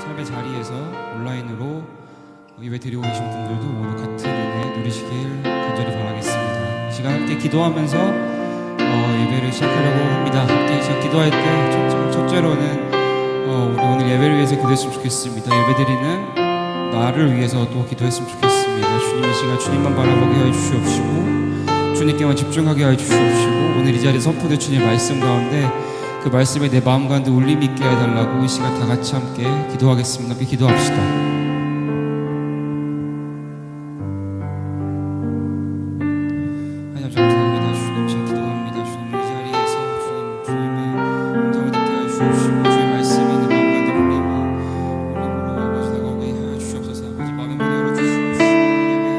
삶의 자리에서 온라인으로 예배 드리고 계신 분들도 모두 같은 은혜 누리시길 간절히 바라겠습니다. 이 시간 함께 기도하면서 예배를 시작하려고 합니다. 함께 시작 기도할 때 첫째로는 우리 오늘 예배를 위해서 기도했으면 좋겠습니다. 예배드리는 나를 위해서 또 기도했으면 좋겠습니다. 주님 이 시간 주님만 바라보게 하여 주시옵시고 주님께만 집중하게 하여 주시옵시고 오늘 이 자리에 선포된 주님의 말씀 가운데 그 말씀에 내 마음 가운데 울림이 있게 해달라고 이 시간 다 같이 함께 기도하겠습니다. 함께 기도합시다. 하나님 감사합니다. 주님 지금 기도합니다. 주님 이 자리에서 주님의 음성을 듣게 하여 주시옵시고 주의 말씀에 내 마음 가운데 울림으로 아버지 다가오게 하여 주시옵소서. 아버지 마음의 문을 열어주시옵시고 예배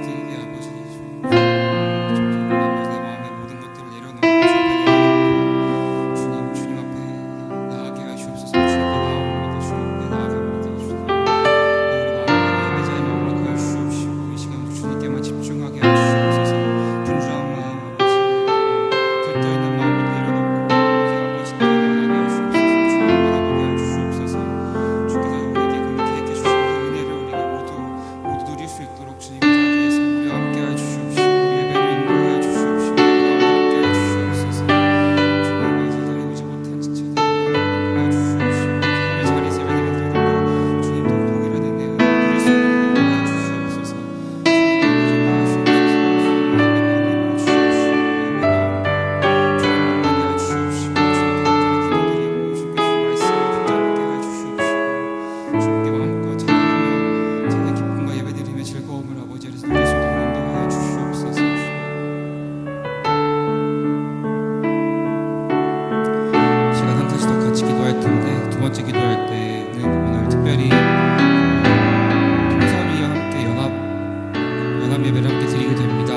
드리게 아버지 내 마음의 모든 것들을 내려놓고 주님 앞에 나가게 하여 주옵소서. 주님께 나아갑니다. 주님 우리 마음의 예배자의 마음을 하여 주시옵시고 이 시간 주님께만 집중하게 하여 주시옵소서. 분주한 마음 아버지 들떠있는 마음을 내려놓고 아버지 나가게 하여 주옵소서. 주님 바라보게 하여 주시옵소서. 주께서 우리에게 그렇게 해주시는 은혜를 우리가 모두 누릴 수 있도록 주님의 자리에서 우리와 함께 하여 주시옵시고 예배를 인도하여 주시옵시고 함께 하여 주시옵소서. 주님의 자리에 오지 못한 지체들 인도하여 주시옵시고 하나님의 자리에서 예배드릴 때도 주님도 동일한 은혜를 누릴 수 있도록 인도하여 주시옵소서. 두 번째 기도할 때는 오늘 특별히 통선이와 함께 연합 예배를 함께 드리게 됩니다.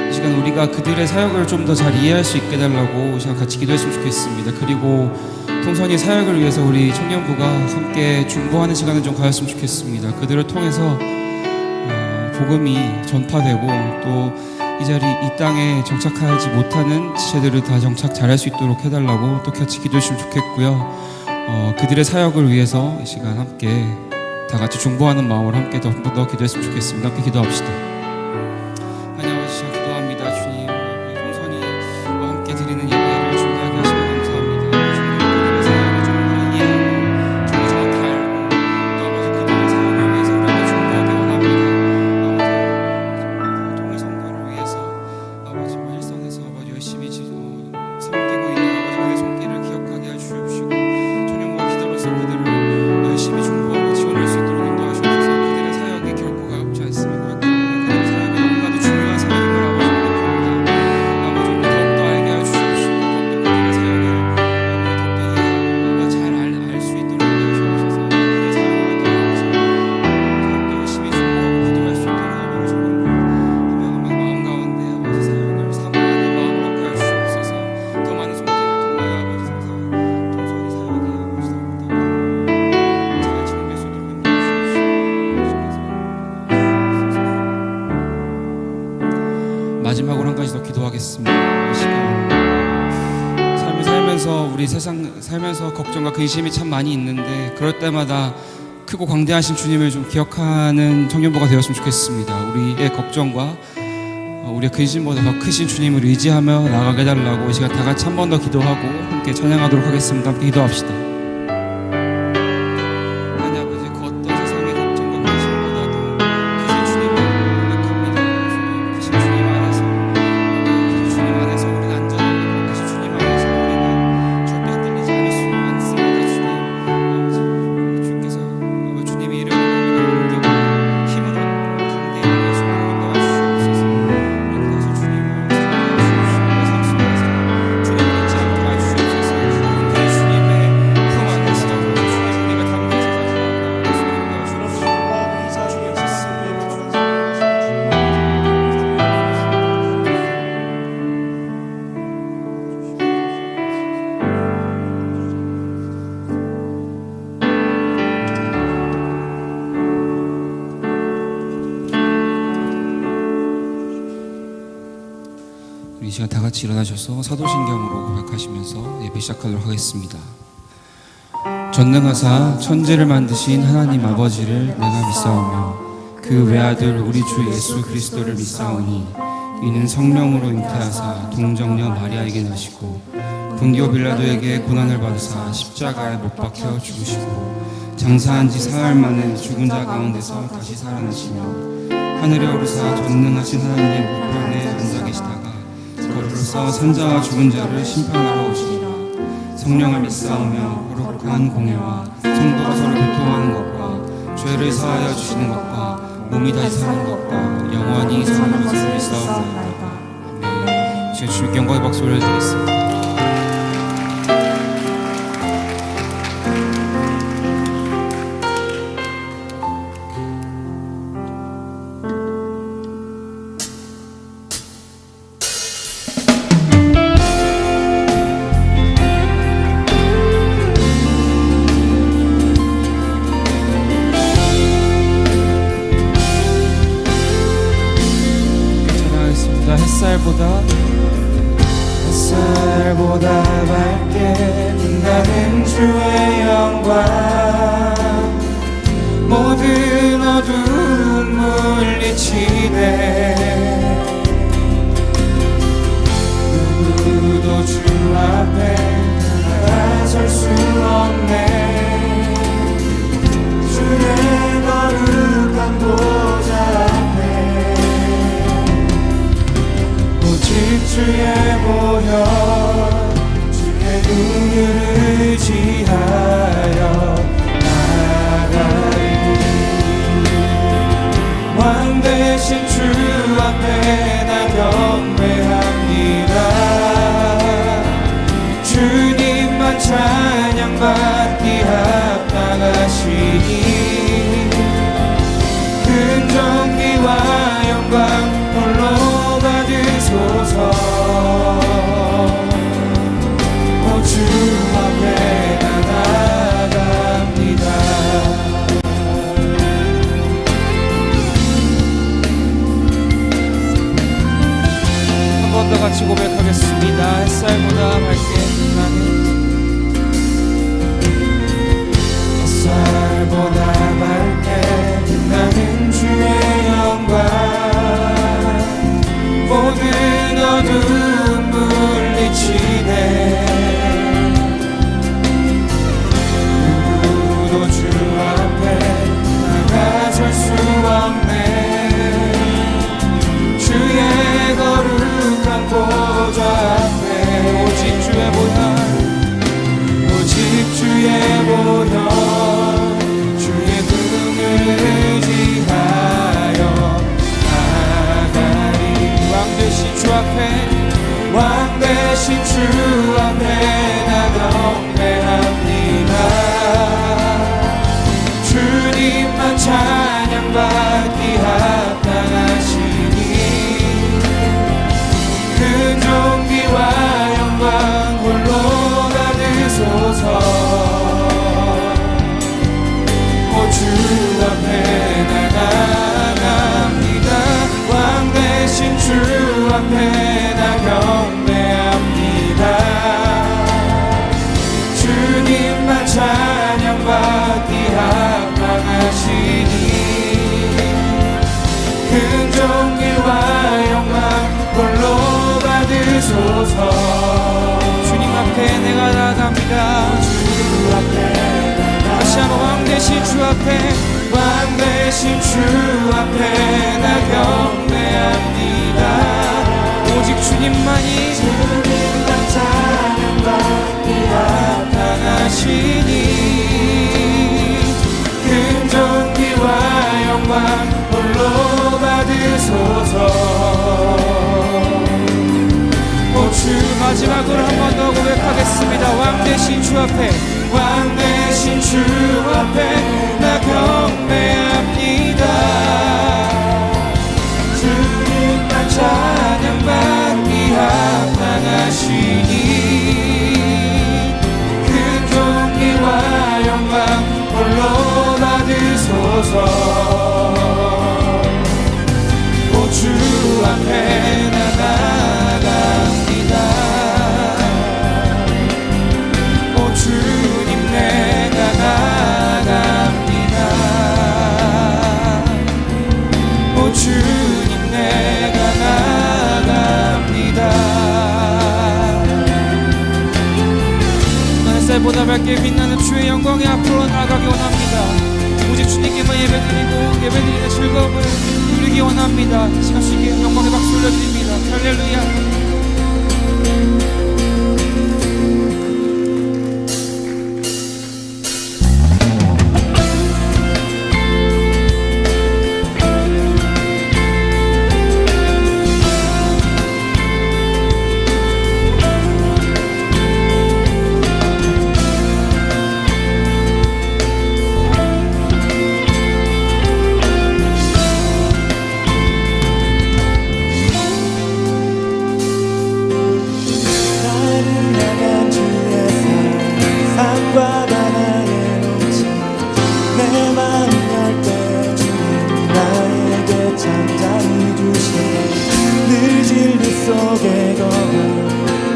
이 시간 우리가 그들의 사역을 좀 더 잘 이해할 수 있게 해달라고 이 시간 같이 기도했으면 좋겠습니다. 그리고 통선이 사역을 위해서 우리 청년부가 함께 중보하는 시간을 좀 가졌으면 좋겠습니다. 그들을 통해서 복음이 전파되고 또 이 땅에 정착하지 못하는 지체들을 다 정착 잘할 수 있도록 해달라고 또 같이 기도했으면 좋겠고요. 그들의 사역을 위해서 이 시간 함께 다 같이 중보하는 마음으로 함께 더 한 번 더 기도했으면 좋겠습니다. 함께 기도합시다. 하나님 아버지 시간 기도합니다. 주님 우리 동선이와 함께 드리는 예배를 준비하게 하시면 감사합니다. 주님 그들의 사역을 좀 더 이해하고 좀 더 정확히 알고 또 아버지 그들의 사역을 위해서 우리가 중보하기 원합니다. 통일 선교를 위해서 아버지 일선에서 아버지 열심히 섬기고 있는 아버지 그의 손길을 기억하게 해주시옵시고 청년부가 기도로서 그들을 열심히 중보하고 지원할 수 있도록 인도하시옵소서. 그들의 사역이 결코가 없지 않습니다. 그들의 사역이 너무나도 중요한 사역임을 아버지 고백합니다. 아버지 더욱더 알게 해주시옵시고 더욱더 그들의 사역을 더욱더 이해하고 잘 알 수 있도록 인도하시옵소서. 그들의 사역을 아버지 더욱더 열심히 중보하고 기도할 수 있도록 아버지 청년부 마음 가운데 아버지 사역을 사모하는 마음으로 하여 주시옵소서. 더 많은 손길을 통하여 아버지 통솔이 사역이 아버지 더욱더 잘 진행될 수 있도록 인도하시옵소서. 마지막으로 한 가지 더 기도하겠습니다. 이 시간 삶을 살면서 우리 세상 살면서 걱정과 근심이 참 많이 있는데 그럴 때마다 크고 광대하신 주님을 좀 기억하는 청년부가 되었으면 좋겠습니다. 우리의 걱정과 우리의 근심보다 더 크신 주님을 의지하며 나아가게 해달라고 이 시간 다 같이 한 번 더 기도하고 함께 찬양하도록 하겠습니다. 함께 기도합시다. 하나님 아버지 그 어떤 세상의 걱정과 근심보다도 크신 주님을 고백합니다. 주님 크신 주님 안에서 크신 주님 안에서 우리는 안전합니다. 크신 주님 안에서 우리는 절대 흔들리지 않을 수 많습니다. 주님 아버지 주께서 아버지 주님의 이름으로 우리가 옮기고 힘으로 강대하게 하시고 인도하시옵소서. 그래서 주님을 사랑하시옵시고 삶 속에서 주님을 잊지 않게 하시옵소서. 그의 주님의 품 안에서 주님의 담대에서 가져나가시옵소서. 이 시간 다 같이 일어나셔서 사도신경으로 고백하시면서 예배 시작하도록 하겠습니다. 전능하사 천지를 만드신 하나님 아버지를 내가 믿사오며 그 외아들 우리 주 예수 그리스도를 믿사오니 이는 성령으로 잉태하사 동정녀 마리아에게 나시고 본디오 빌라도에게 고난을 받으사 십자가에 못 박혀 죽으시고 장사한 지 사흘 만에 죽은 자 가운데서 다시 살아나시며 하늘에 오르사 전능하신 하나님의 우편에 앉아 계시다가 거르러서 산자와 죽은 자를 심판하러 오시리라. 성령을 믿사오며 거룩한 공예와 성도가 서로 교통하는 것과 죄를 사하여 주시는 것과 몸이 다시 사는 것과 영원히 사는 것을 믿사옵나이다. 아멘. 지금 주님께 영광의 박수를 드리겠습니다. 햇살보다 밝게 빛나는 주의 영광 모든 어두움 물리치네 누구도 주 앞에 나설 수 없네 주의 거룩한 보좌 앞에 오직 주의 보혈 주의 능력을 의지하여 나가리 왕 대신 주 앞에 나 경배합니다 주님만 찬양받기 합당하시니 근정기와 영광 홀로 받으소서 주 앞에 나아갑니다 한 번 더 같이 고백하겠습니다. 햇살보다 밝게 빛나는 햇살보다 밝게 빛나는 주의 영광 모든 어두움 물리치네 누구도 주 앞에 나가설 수 없네 주의 거룩한 보좌 앞에 오직 주의 보혈 오직 주의 보혈 주의 등을 의지하여 나가리 왕 대신 주 앞에 왕 대신 주 앞에 나 경배합니다 주님만 찬양받기 합당하시니 근존귀와 영광 홀로 받으소서 오 주 앞에 나아갑니다 왕 대신 주 앞에 나 경배합니다 주님만 찬양받기 합당하시니 근존귀와 영광 홀로 받으소서 주님 앞에 내가 나갑니다 주 앞에 다시 한번 왕 대신 주 앞에 왕 대신 주 앞에 나 경배합니다 오직 주님만이 찬양받기 합당하시니 근존귀와 영광 홀로 받으소서 주 마지막으로 한 번 더 고백하겠습니다 왕 대신 주 앞에 왕 대신 주 앞에 나 경배합니다 주님만 찬양받기 합당하시니 근존귀와 영광 홀로 받으소서 오 주 앞에 나갑니다 오 주님 내가 밝게 빛나는 주의 영광의 앞으로 나아가기 원합니다. 오직 주님께만 예배드리고 예배드리는 즐거움을 누리기 원합니다. 이 시간 주님께 영광의 박수 올려드립니다. 할렐루야.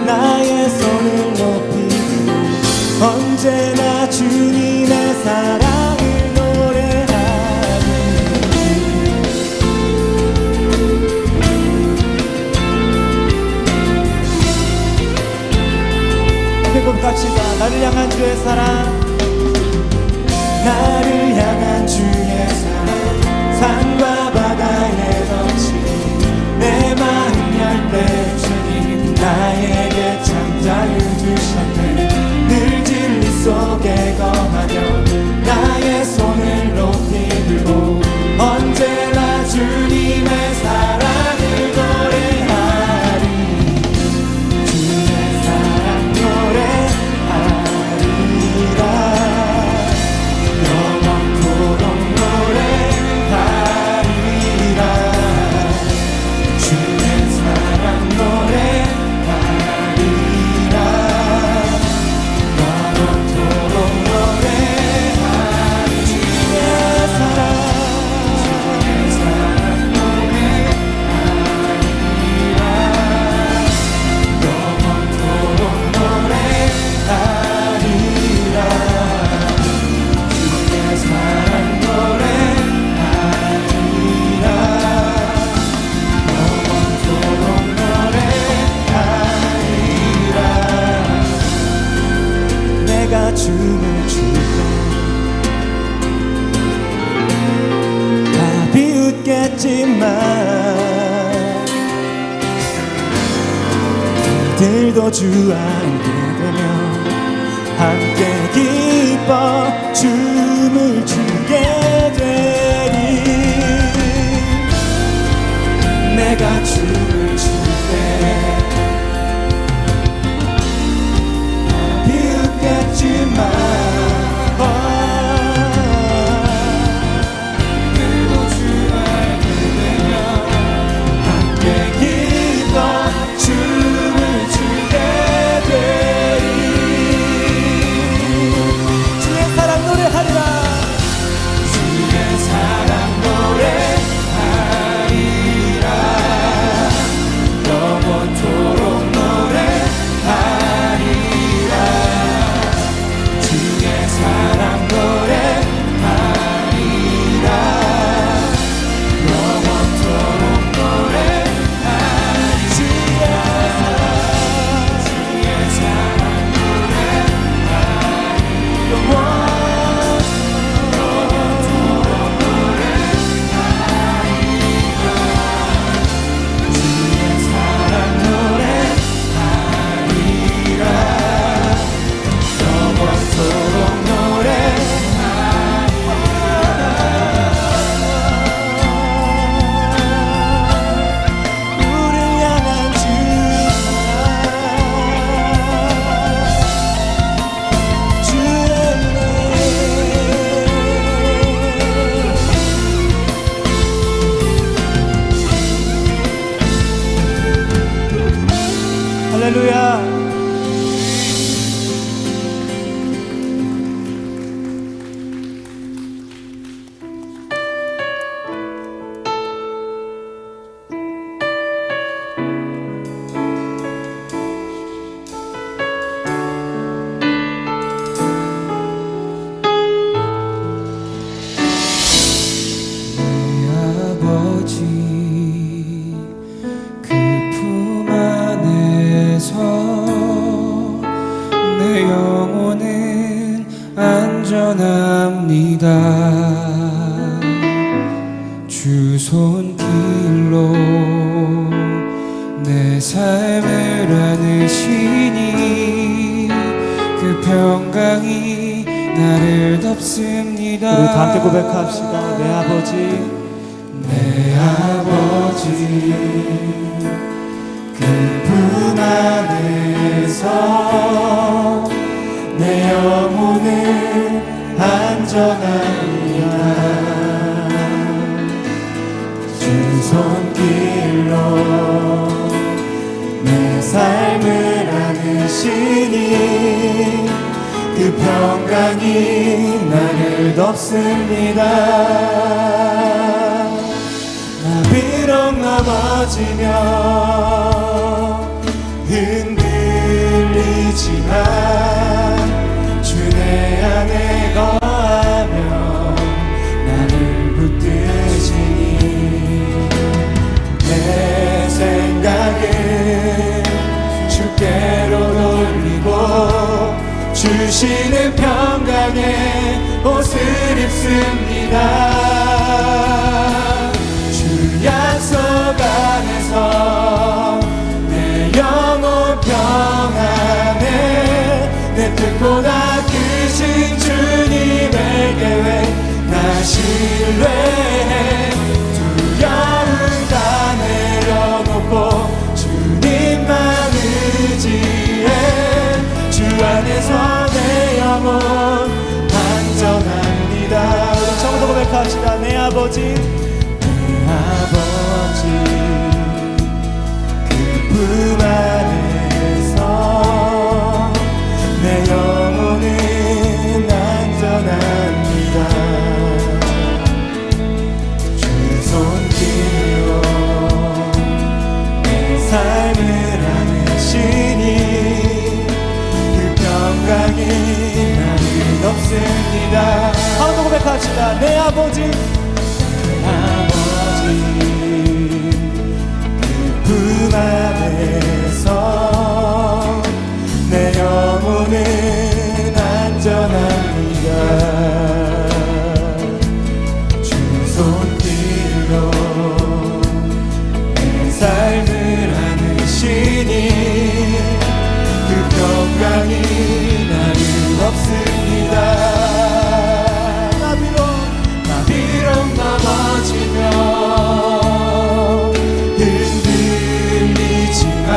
나의 손을 높이고 언제나 주님의 사랑을 노래하리. 배꼽 같이 가. 나를 향한 주의 사랑, 나를 향한 주의 사랑, 산과 바다에 덮친 내 마음 열 때 주님 나에게 창자를 주셨네. 늘 진리 속에 거하며 나의 손을 높이 들고 언제나 주님의 사랑을 노래하리. 주의 사랑 노래하리라. 영원토록 노래하리라. 주의 사랑 노래하리라. 영원토록 노래하리. 주의 사랑, 주의 사랑 노래하리라. 영원토록 노래하리라. 주의 사랑 노래하리라. 영원토록 노래하리라. 내가 춤을 출때 다 비웃겠지만 그들도 주 알게 되면 함께 기뻐 춤을 추게 되리. 내가 춤을 출 때 비웃겠지만 그들도 주 알게 되면 함께 기뻐 춤을 추게 되리. 주의 사랑 노래하리라. 주의 사랑 노래하리라. 영원토록 노래하리라. 주의 안전합니다. 주 손길로 내 삶을 안으시니 그 평강이 나를 덮습니다. 우리 다 함께 고백합시다. 내 아버지, 내 아버지 그 품 안에서 내 영혼은 안전합니다. 주 손길로 내 삶을 안으시니 그 평강이 나를 덮습니다. 나 비록 넘어지며 흔들리지만 주 내 안에 거하며 나를 붙드시니 내 생각을 주께로 돌리고 주시는 평강에 옷을 입습니다. 주 약속 안에서 내 영혼 평안에 내 뜻보다 크신 주님의 계획 나 신뢰해. 두려움 다 내려놓고 주님만 의지해. 주 안에서 내 영혼 안전합니다. 우리 처음부터 고백합시다. 내 아버지, 내 아버지 그 품 안에서 내 영혼은 안전합니다. 주 손길로 내 삶을 안으시니 그 평강이 나를 덮습니다. 한번 고백합시다. 내 아버지, 아버지 그 품 안에서 내 영혼은 안전합니다. 주 손길로 내 삶을 안으시니 그 평강이 나를 덮습니다. 나 비록 넘어지며 흔들리지만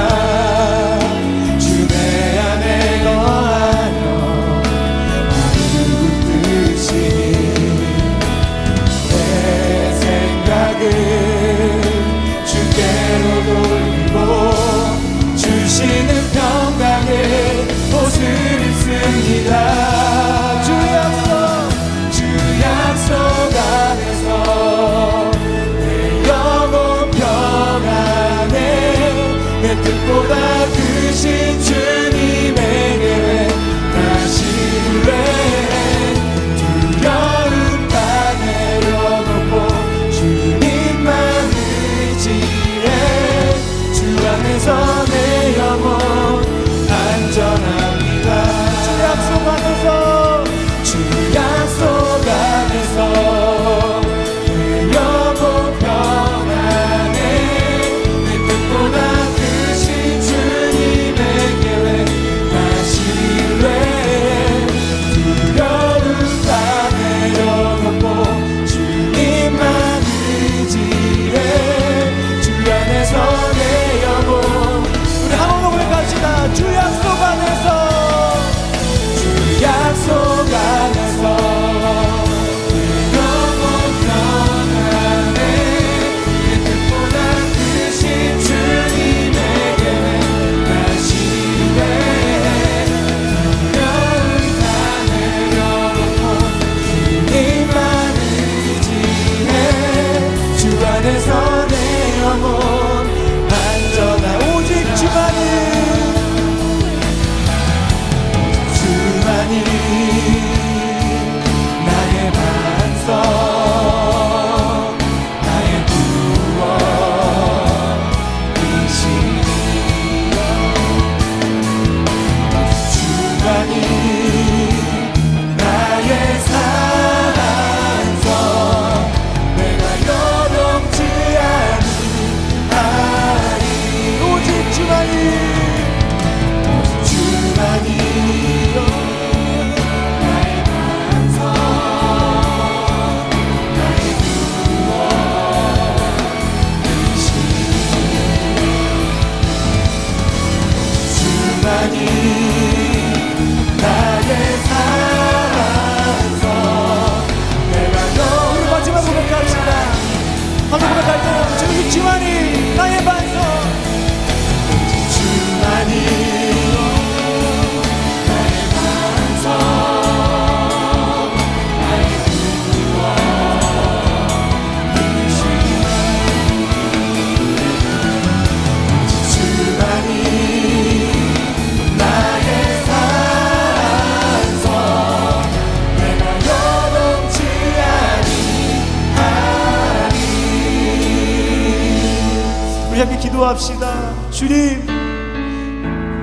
우리 함께 기도합시다. 주님,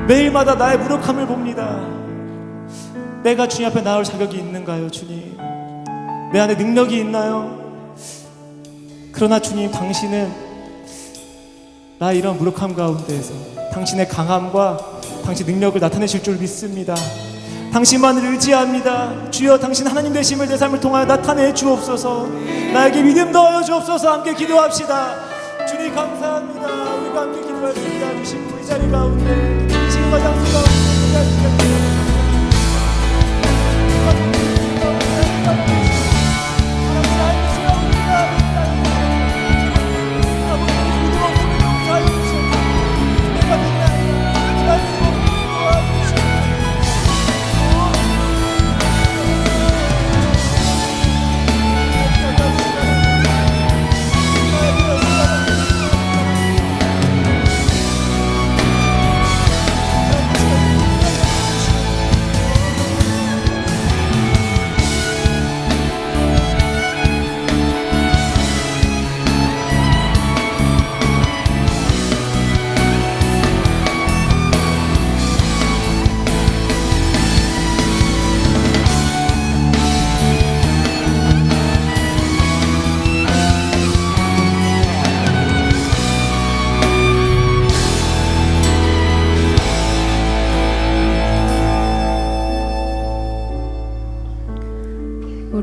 매일마다 나의 무력함을 봅니다. 내가 주님 앞에 나올 자격이 있는가요? 주님, 내 안에 능력이 있나요? 그러나 주님, 당신은 나의 이런 무력함 가운데에서 당신의 강함과 당신 능력을 나타내실 줄 믿습니다. 당신만을 의지합니다. 주여, 당신 하나님 되심을 내 삶을 통하여 나타내 주옵소서. 나에게 믿음 더하여 주옵소서. 함께 기도합시다. 주님 감사합니다. 우리가 함께 기도할 수 있게 해주시고 이 자리 가운데 이 시간과 장소 가운데 이 자리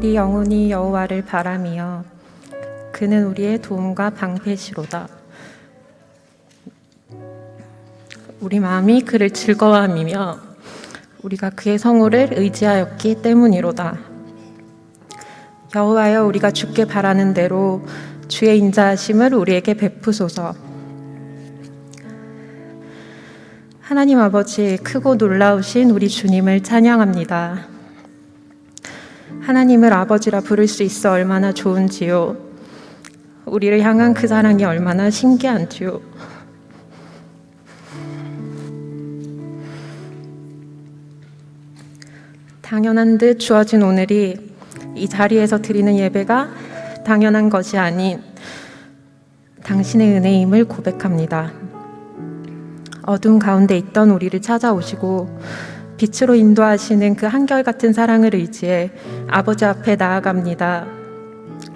우리 영혼이 여호와를 바라며 그는 우리의 도움과 방패시로다. 우리 마음이 그를 즐거워하며 우리가 그의 성호를 의지하였기 때문이로다. 여호와여, 우리가 주께 바라는 대로 주의 인자하심을 우리에게 베푸소서. 하나님 아버지, 크고 놀라우신 우리 주님을 찬양합니다. 하나님을 아버지라 부를 수 있어 얼마나 좋은지요. 우리를 향한 그 사랑이 얼마나 신기한지요. 당연한 듯 주어진 오늘이 이 자리에서 드리는 예배가 당연한 것이 아닌 당신의 은혜임을 고백합니다. 어둠 가운데 있던 우리를 찾아오시고 빛으로 인도하시는 그 한결같은 사랑을 의지해 아버지 앞에 나아갑니다.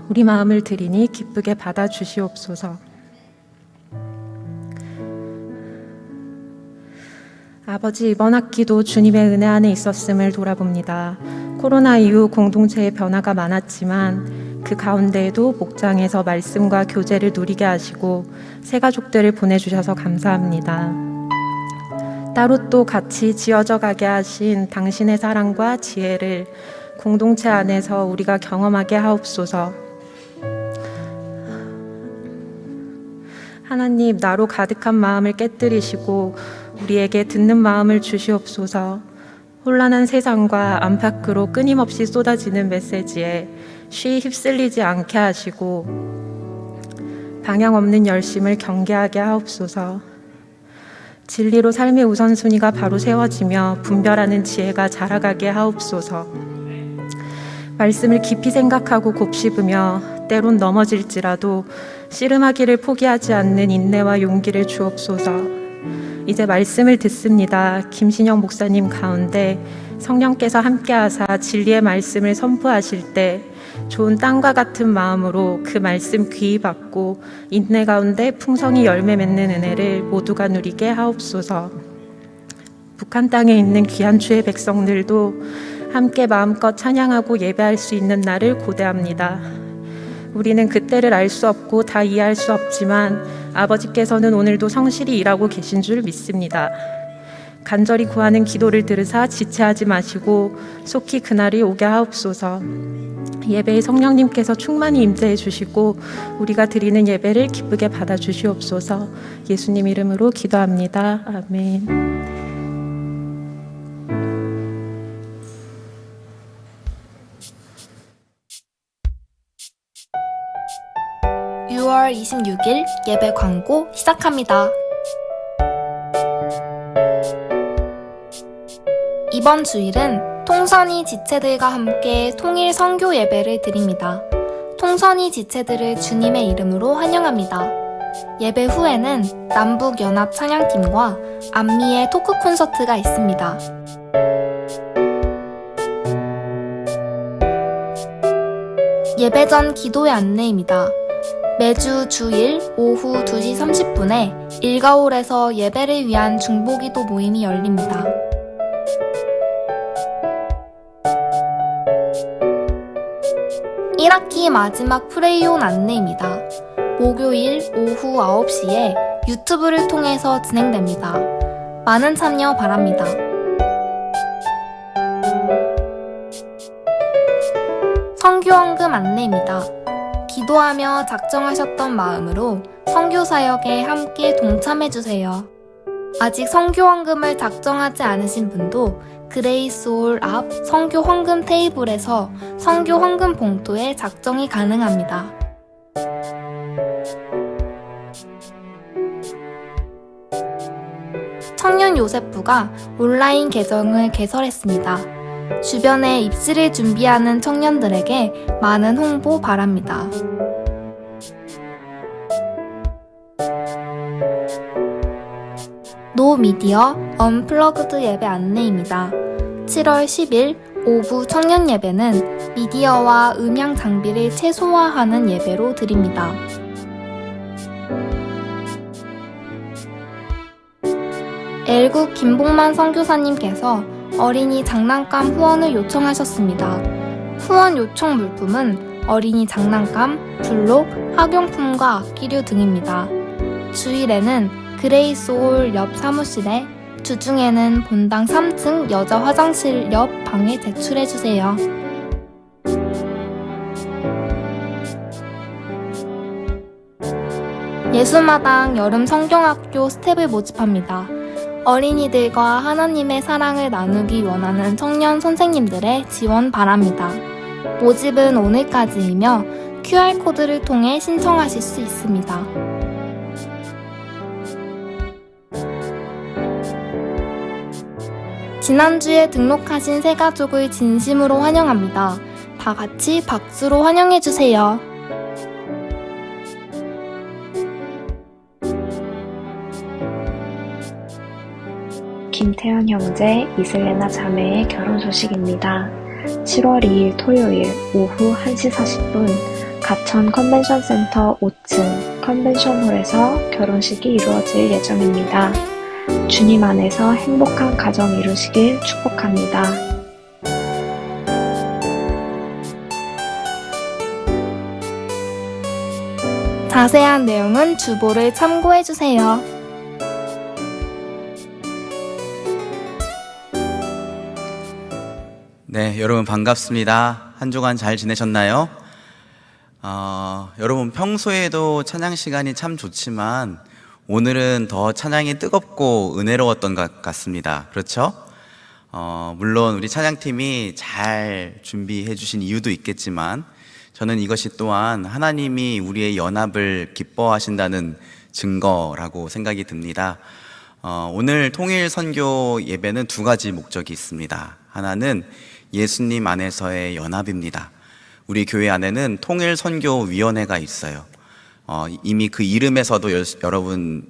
우리 마음을 드리니 기쁘게 받아주시옵소서. 아버지, 이번 학기도 주님의 은혜 안에 있었음을 돌아봅니다. 코로나 이후 공동체의 변화가 많았지만 그 가운데에도 목장에서 말씀과 교제를 누리게 하시고 새 가족들을 보내주셔서 감사합니다. 따로 또 같이 지어져 가게 하신 당신의 사랑과 지혜를 공동체 안에서 우리가 경험하게 하옵소서. 하나님, 나로 가득한 마음을 깨뜨리시고 우리에게 듣는 마음을 주시옵소서. 혼란한 세상과 안팎으로 끊임없이 쏟아지는 메시지에 쉬이 휩쓸리지 않게 하시고 방향 없는 열심을 경계하게 하옵소서. 진리로 삶의 우선순위가 바로 세워지며 분별하는 지혜가 자라가게 하옵소서. 말씀을 깊이 생각하고 곱씹으며 때론 넘어질지라도 씨름하기를 포기하지 않는 인내와 용기를 주옵소서. 이제 말씀을 듣습니다. 김신영 목사님 가운데 성령께서 함께하사 진리의 말씀을 선포하실 때 좋은 땅과 같은 마음으로 그 말씀 귀히 받고 인내 가운데 풍성히 열매 맺는 은혜를 모두가 누리게 하옵소서. 북한 땅에 있는 귀한 주의 백성들도 함께 마음껏 찬양하고 예배할 수 있는 날을 고대합니다. 우리는 그때를 알 수 없고 다 이해할 수 없지만 아버지께서는 오늘도 성실히 일하고 계신 줄 믿습니다. 간절히 구하는 기도를 들으사 지체하지 마시고 속히 그날이 오게 하옵소서. 예배에 성령님께서 충만히 임재해 주시고 우리가 드리는 예배를 기쁘게 받아 주시옵소서. 예수님 이름으로 기도합니다. 아멘. 6월 26일 예배 광고 시작합니다. 이번 주일은 통선이 지체들과 함께 통일 선교 예배를 드립니다. 통선이 지체들을 주님의 이름으로 환영합니다. 예배 후에는 남북연합 찬양팀과 안미의 토크 콘서트가 있습니다. 예배 전 기도의 안내입니다. 매주 주일 오후 2시 30분에 일가홀에서 예배를 위한 중보기도 모임이 열립니다. (1학기) 마지막 프레이온 안내입니다. 목요일 오후 9시에 유튜브를 통해서 진행됩니다. 많은 참여 바랍니다. 선교헌금 안내입니다. 기도하며 작정하셨던 마음으로 선교사역에 함께 동참해주세요. 아직 선교헌금을 작정하지 않으신 분도 그레이스홀 앞 선교헌금 테이블에서 선교헌금 봉투에 작정이 가능합니다. 청년요셉부가 온라인 계정을 개설했습니다. 주변에 입시를 준비하는 청년들에게 많은 홍보 바랍니다. 노미디어 언플러그드 예배 안내입니다. 7월 10일 오후 청년 예배는 미디어와 음향 장비를 최소화하는 예배로 드립니다. 엘국 김봉만 선교사님께서 어린이 장난감 후원을 요청하셨습니다. 후원 요청 물품은 어린이 장난감, 블록, 학용품과 악기류 등입니다. 주일에는 그레이스홀 옆 사무실에, 주중에는 본당 3층 여자 화장실 옆 방에 제출해주세요. 예수마당 여름 성경학교 스텝을 모집합니다. 어린이들과 하나님의 사랑을 나누기 원하는 청년 선생님들의 지원 바랍니다. 모집은 오늘까지이며 QR코드를 통해 신청하실 수 있습니다. 지난주에 등록하신 새 가족을 진심으로 환영합니다. 다 같이 박수로 환영해주세요. 김태현 형제, 이슬레나 자매의 결혼 소식입니다. 7월 2일 토요일 오후 1시 40분 가천 컨벤션센터 5층 컨벤션홀에서 결혼식이 이루어질 예정입니다. 주님 안에서 행복한 가정 이루시길 축복합니다. 자세한 내용은 주보를 참고해주세요. 네, 여러분 반갑습니다. 한 주간 잘 지내셨나요? 여러분 평소에도 찬양 시간이 참 좋지만 오늘은 더 찬양이 뜨겁고 은혜로웠던 것 같습니다. 그렇죠? 물론 우리 찬양팀이 잘 준비해 주신 이유도 있겠지만 저는 이것이 또한 하나님이 우리의 연합을 기뻐하신다는 증거라고 생각이 듭니다. 오늘 통일 선교 예배는 두 가지 목적이 있습니다. 하나는 예수님 안에서의 연합입니다. 우리 교회 안에는 통일 선교 위원회가 있어요. 이미 그 이름에서도 여러분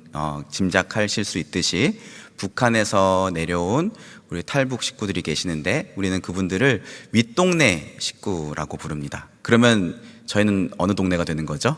짐작하실 수 있듯이 북한에서 내려온 우리 탈북 식구들이 계시는데 우리는 그분들을 윗동네 식구라고 부릅니다. 그러면 저희는 어느 동네가 되는 거죠?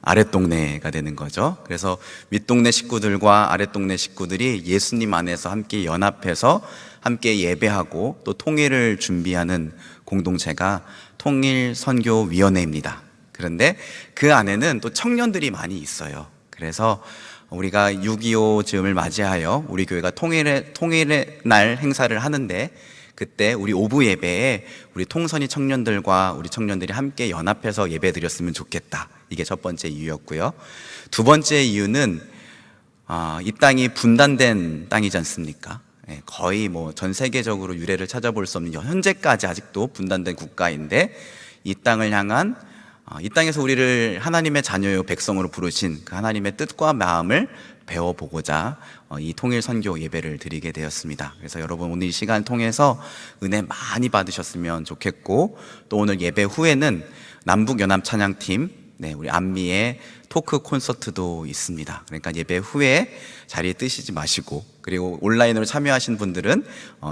아랫동네가 되는 거죠. 그래서 윗동네 식구들과 아랫동네 식구들이 예수님 안에서 함께 연합해서 함께 예배하고 또 통일을 준비하는 공동체가 통일선교위원회입니다. 그런데 그 안에는 또 청년들이 많이 있어요. 그래서 우리가 6.25 즈음을 맞이하여 우리 교회가 통일의 날 행사를 하는데 그때 우리 오부 예배에 우리 통선이 청년들과 우리 청년들이 함께 연합해서 예배 드렸으면 좋겠다. 이게 첫 번째 이유였고요. 두 번째 이유는 이 땅이 분단된 땅이지 않습니까? 거의 뭐 전 세계적으로 유례를 찾아볼 수 없는 현재까지 아직도 분단된 국가인데 이 땅을 향한 이 땅에서 우리를 하나님의 자녀요 백성으로 부르신 그 하나님의 뜻과 마음을 배워보고자 이 통일 선교 예배를 드리게 되었습니다. 그래서 여러분 오늘 이 시간 통해서 은혜 많이 받으셨으면 좋겠고 또 오늘 예배 후에는 남북연합 찬양팀 네, 우리 안미의 토크 콘서트도 있습니다. 그러니까 예배 후에 자리에 뜨시지 마시고, 그리고 온라인으로 참여하신 분들은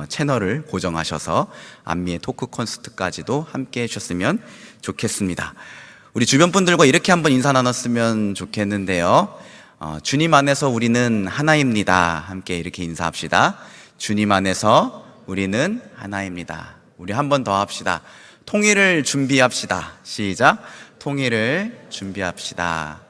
채널을 고정하셔서 안미의 토크 콘서트까지도 함께 해주셨으면 좋겠습니다. 우리 주변 분들과 이렇게 한번 인사 나눴으면 좋겠는데요. 주님 안에서 우리는 하나입니다. 함께 이렇게 인사합시다. 주님 안에서 우리는 하나입니다. 우리 한 번 더 합시다. 통일을 준비합시다. 시작. 통일을 준비합시다.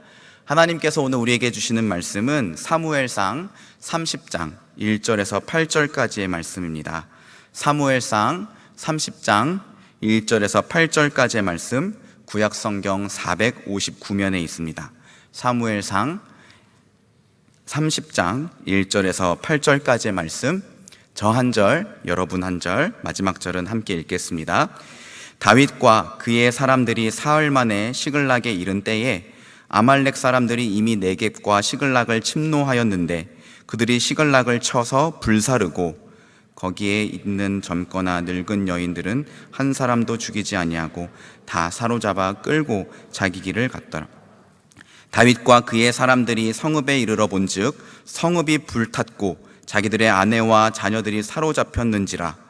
하나님께서 오늘 우리에게 주시는 말씀은 사무엘상 30장 1절에서 8절까지의 말씀입니다. 사무엘상 30장 1절에서 8절까지의 말씀, 구약성경 459면에 있습니다. 사무엘상 30장 1절에서 8절까지의 말씀, 저 한 절, 여러분 한 절, 마지막 절은 함께 읽겠습니다. 다윗과 그의 사람들이 사흘 만에 시글락에 이른 때에 아말렉 사람들이 이미 네겝과 시글락을 침노하였는데 그들이 시글락을 쳐서 불사르고 거기에 있는 젊거나 늙은 여인들은 한 사람도 죽이지 아니하고 다 사로잡아 끌고 자기 길을 갔더라. 다윗과 그의 사람들이 성읍에 이르러 본즉 성읍이 불탔고 자기들의 아내와 자녀들이 사로잡혔는지라.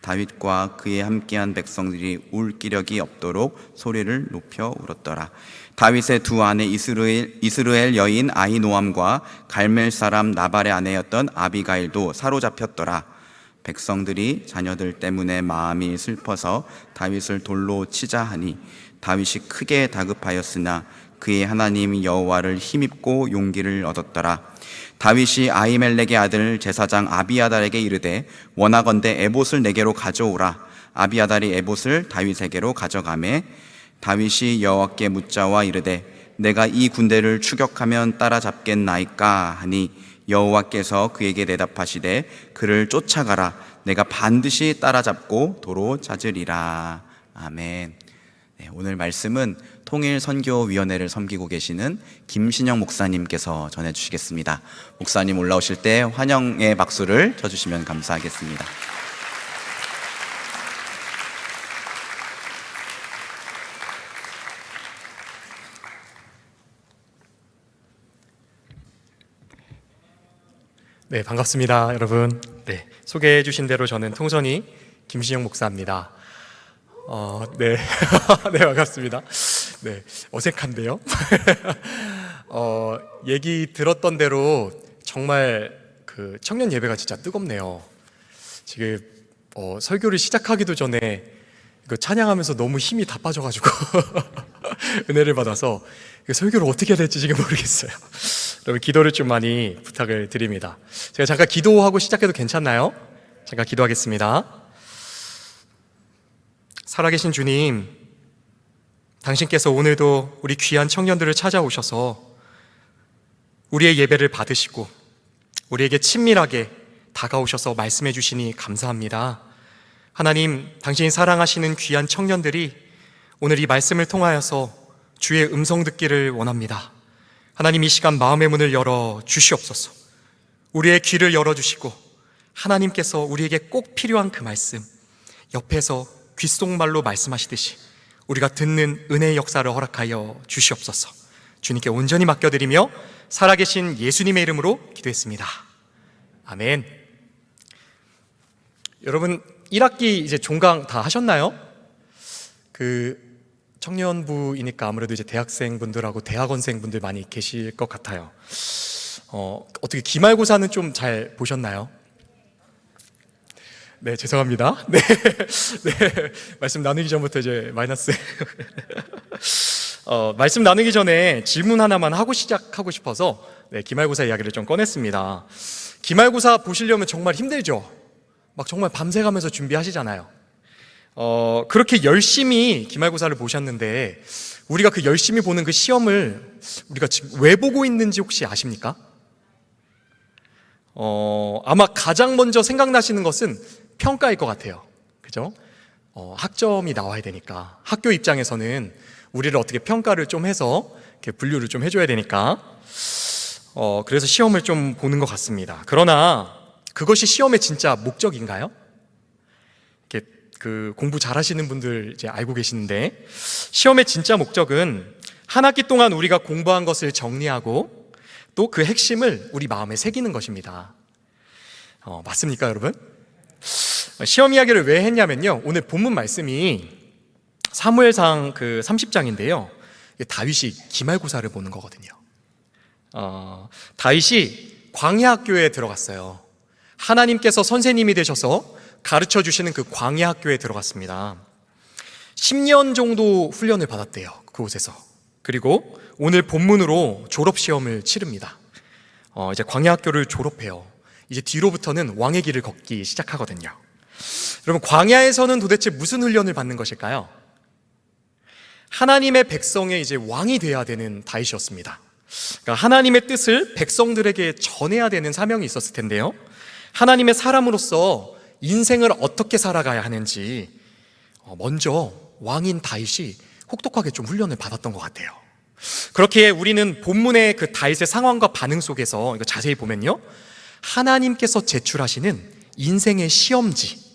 다윗과 그의 함께한 백성들이 울 기력이 없도록 소리를 높여 울었더라. 다윗의 두 아내 이스라엘 여인 아히노암과 갈멜 사람 나발의 아내였던 아비가일도 사로잡혔더라. 백성들이 자녀들 때문에 마음이 슬퍼서 다윗을 돌로 치자 하니 다윗이 크게 다급하였으나 그의 하나님 여호와를 힘입고 용기를 얻었더라. 다윗이 아히멜렉의 아들 제사장 아비아달에게 이르되 원하건대 에봇을 내게로 가져오라. 아비아달이 에봇을 다윗에게로 가져가매 다윗이 여호와께 묻자와 이르되 내가 이 군대를 추격하면 따라잡겠나이까 하니 여호와께서 그에게 대답하시되 그를 쫓아가라. 내가 반드시 따라잡고 도로 찾으리라. 아멘. 네, 오늘 말씀은 통일선교위원회를 섬기고 계시는 김신영 목사님께서 전해주시겠습니다. 목사님 올라오실 때 환영의 박수를 쳐주시면 감사하겠습니다. 네, 반갑습니다, 여러분. 네, 소개해 주신 대로 저는 통선이 김신영 목사입니다. 네, 네, 반갑습니다. 네, 어색한데요. 얘기 들었던 대로 정말 그 청년 예배가 진짜 뜨겁네요. 지금 설교를 시작하기도 전에 그 찬양하면서 너무 힘이 다 빠져가지고 은혜를 받아서 설교를 어떻게 해야 될지 지금 모르겠어요. 여러분 기도를 좀 많이 부탁을 드립니다. 제가 잠깐 기도하고 시작해도 괜찮나요? 잠깐 기도하겠습니다. 살아계신 주님, 당신께서 오늘도 우리 귀한 청년들을 찾아오셔서 우리의 예배를 받으시고 우리에게 친밀하게 다가오셔서 말씀해 주시니 감사합니다. 하나님, 당신이 사랑하시는 귀한 청년들이 오늘 이 말씀을 통하여서 주의 음성 듣기를 원합니다. 하나님, 이 시간 마음의 문을 열어 주시옵소서. 우리의 귀를 열어주시고 하나님께서 우리에게 꼭 필요한 그 말씀 옆에서 귓속말로 말씀하시듯이 우리가 듣는 은혜의 역사를 허락하여 주시옵소서. 주님께 온전히 맡겨드리며 살아계신 예수님의 이름으로 기도했습니다. 아멘. 여러분 1학기 이제 종강 다 하셨나요? 그 청년부이니까 아무래도 이제 대학생분들하고 대학원생분들 많이 계실 것 같아요. 어떻게 기말고사는 좀 잘 보셨나요? 네, 죄송합니다. 네, 네, 말씀 나누기 전부터 이제 마이너스. 말씀 나누기 전에 질문 하나만 하고 시작하고 싶어서 네, 기말고사 이야기를 좀 꺼냈습니다. 기말고사 보시려면 정말 힘들죠? 막 정말 밤새가면서 준비하시잖아요. 그렇게 열심히 기말고사를 보셨는데 우리가 그 열심히 보는 그 시험을 우리가 지금 왜 보고 있는지 혹시 아십니까? 아마 가장 먼저 생각나시는 것은 평가일 것 같아요. 그죠? 학점이 나와야 되니까 학교 입장에서는 우리를 어떻게 평가를 좀 해서 이렇게 분류를 좀 해줘야 되니까 그래서 시험을 좀 보는 것 같습니다. 그러나 그것이 시험의 진짜 목적인가요? 이렇게 그 공부 잘하시는 분들 이제 알고 계시는데 시험의 진짜 목적은 한 학기 동안 우리가 공부한 것을 정리하고 또 그 핵심을 우리 마음에 새기는 것입니다. 맞습니까, 여러분? 시험 이야기를 왜 했냐면요, 오늘 본문 말씀이 사무엘상 그 30장인데요 다윗이 기말고사를 보는 거거든요. 다윗이 광야 학교에 들어갔어요. 하나님께서 선생님이 되셔서 가르쳐 주시는 그 광야 학교에 들어갔습니다. 10년 정도 훈련을 받았대요, 그곳에서. 그리고 오늘 본문으로 졸업시험을 치릅니다. 이제 광야 학교를 졸업해요. 이제 뒤로부터는 왕의 길을 걷기 시작하거든요. 여러분, 광야에서는 도대체 무슨 훈련을 받는 것일까요? 하나님의 백성의 이제 왕이 되어야 되는 다윗이었습니다. 그러니까 하나님의 뜻을 백성들에게 전해야 되는 사명이 있었을 텐데요, 하나님의 사람으로서 인생을 어떻게 살아가야 하는지 먼저 왕인 다윗이 혹독하게 좀 훈련을 받았던 것 같아요. 그렇기에 우리는 본문의 그 다윗의 상황과 반응 속에서 이거 자세히 보면요, 하나님께서 제출하시는 인생의 시험지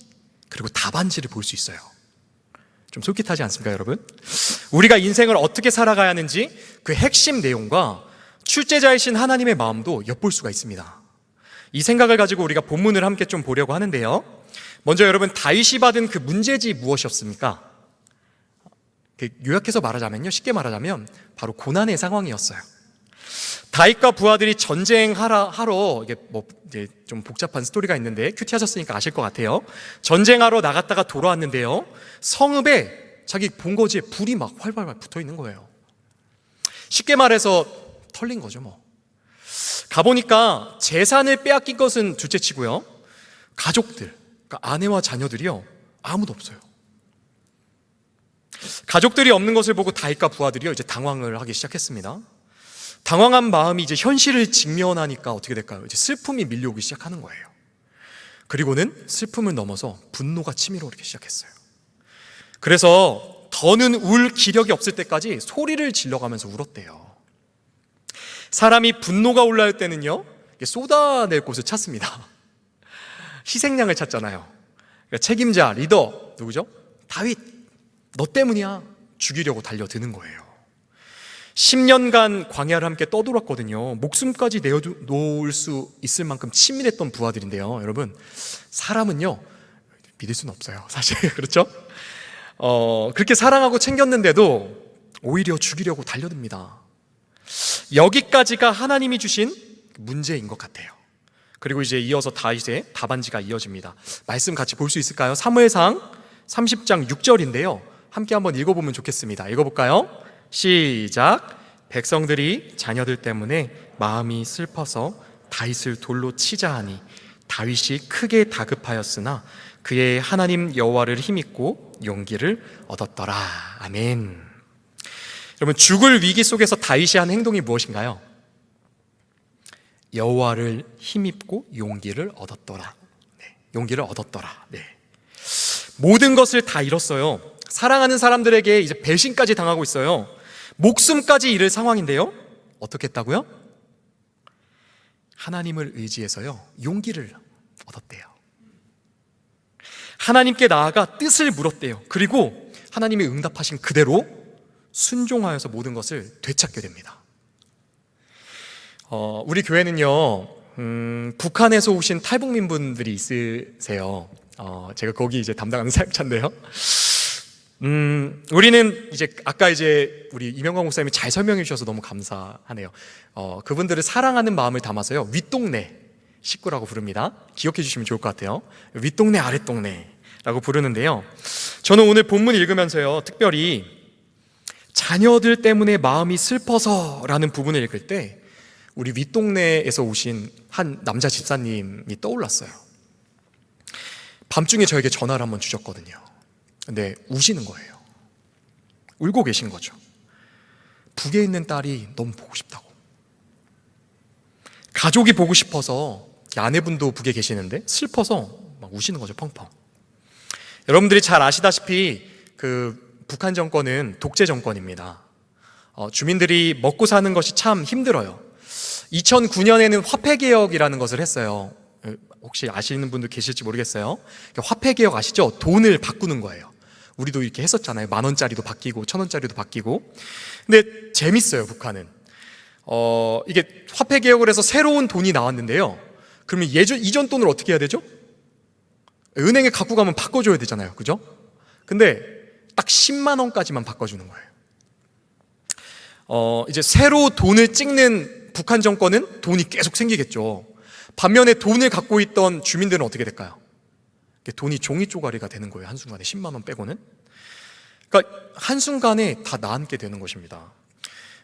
그리고 답안지를 볼 수 있어요. 좀 솔깃하지 않습니까, 여러분? 우리가 인생을 어떻게 살아가야 하는지 그 핵심 내용과 출제자이신 하나님의 마음도 엿볼 수가 있습니다. 이 생각을 가지고 우리가 본문을 함께 좀 보려고 하는데요, 먼저 여러분, 다윗이 받은 그 문제지 무엇이었습니까? 요약해서 말하자면요, 쉽게 말하자면 바로 고난의 상황이었어요. 다윗과 부하들이 전쟁하러, 이게 좀 복잡한 스토리가 있는데 큐티하셨으니까 아실 것 같아요. 전쟁하러 나갔다가 돌아왔는데요, 성읍에 자기 본거지에 불이 막 활발할 붙어 있는 거예요. 쉽게 말해서 털린 거죠, 뭐. 가보니까 재산을 빼앗긴 것은 둘째치고요, 가족들, 그러니까 아내와 자녀들이요, 아무도 없어요. 가족들이 없는 것을 보고 다윗과 부하들이요, 이제 당황을 하기 시작했습니다. 당황한 마음이 이제 현실을 직면하니까 어떻게 될까요? 이제 슬픔이 밀려오기 시작하는 거예요. 그리고는 슬픔을 넘어서 분노가 치밀어 오르기 시작했어요. 그래서 더는 울 기력이 없을 때까지 소리를 질러가면서 울었대요. 사람이 분노가 올라올 때는요, 쏟아낼 곳을 찾습니다. 희생양을 찾잖아요. 그러니까 책임자, 리더 누구죠? 다윗, 너 때문이야. 죽이려고 달려드는 거예요. 10년간 광야를 함께 떠돌았거든요. 목숨까지 내어놓을 수 있을 만큼 치밀했던 부하들인데요, 여러분, 사람은요 믿을 수는 없어요, 사실. 그렇죠? 그렇게 사랑하고 챙겼는데도 오히려 죽이려고 달려듭니다. 여기까지가 하나님이 주신 문제인 것 같아요. 그리고 이제 이어서 다윗의 답안지가 이어집니다. 말씀 같이 볼 수 있을까요? 사무엘상 30장 6절인데요 함께 한번 읽어보면 좋겠습니다. 읽어볼까요? 시작. 백성들이 자녀들 때문에 마음이 슬퍼서 다윗을 돌로 치자 하니 다윗이 크게 다급하였으나 그의 하나님 여호와를 힘입고 용기를 얻었더라. 아멘. 여러분, 죽을 위기 속에서 다윗이 한 행동이 무엇인가요? 여호와를 힘입고 용기를 얻었더라. 네, 용기를 얻었더라. 네. 모든 것을 다 잃었어요. 사랑하는 사람들에게 이제 배신까지 당하고 있어요. 목숨까지 잃을 상황인데요, 어떻게 했다고요? 하나님을 의지해서요, 용기를 얻었대요. 하나님께 나아가 뜻을 물었대요. 그리고 하나님이 응답하신 그대로 순종하여서 모든 것을 되찾게 됩니다. 우리 교회는요, 북한에서 오신 탈북민 분들이 있으세요. 제가 거기 이제 담당하는 사역자인데요. 우리는 이제 아까 이제 우리 이명광 목사님이 잘 설명해 주셔서 너무 감사하네요. 그분들을 사랑하는 마음을 담아서요, 윗동네 식구라고 부릅니다. 기억해 주시면 좋을 것 같아요. 윗동네 아랫동네라고 부르는데요, 저는 오늘 본문 읽으면서요, 특별히 자녀들 때문에 마음이 슬퍼서라는 부분을 읽을 때 우리 윗동네에서 오신 한 남자 집사님이 떠올랐어요. 밤중에 저에게 전화를 한번 주셨거든요. 근데 우시는 거예요. 울고 계신 거죠. 북에 있는 딸이 너무 보고 싶다고. 가족이 보고 싶어서, 아내분도 북에 계시는데 슬퍼서 막 우시는 거죠, 펑펑. 여러분들이 잘 아시다시피 그 북한 정권은 독재 정권입니다. 주민들이 먹고 사는 것이 참 힘들어요. 2009년에는 화폐개혁이라는 것을 했어요. 혹시 아시는 분들 계실지 모르겠어요. 화폐개혁 아시죠? 돈을 바꾸는 거예요. 우리도 이렇게 했었잖아요. 10,000원짜리도 바뀌고 1,000원짜리도 바뀌고. 근데 재밌어요, 북한은. 이게 화폐 개혁을 해서 새로운 돈이 나왔는데요. 그러면 이전 돈을 어떻게 해야 되죠? 은행에 갖고 가면 바꿔줘야 되잖아요. 그죠? 근데 딱 10만 원까지만 바꿔주는 거예요. 이제 새로 돈을 찍는 북한 정권은 돈이 계속 생기겠죠. 반면에 돈을 갖고 있던 주민들은 어떻게 될까요? 돈이 종이 쪼가리가 되는 거예요. 한순간에 10만 원 빼고는. 그러니까 한순간에 다 나앉게 되는 것입니다.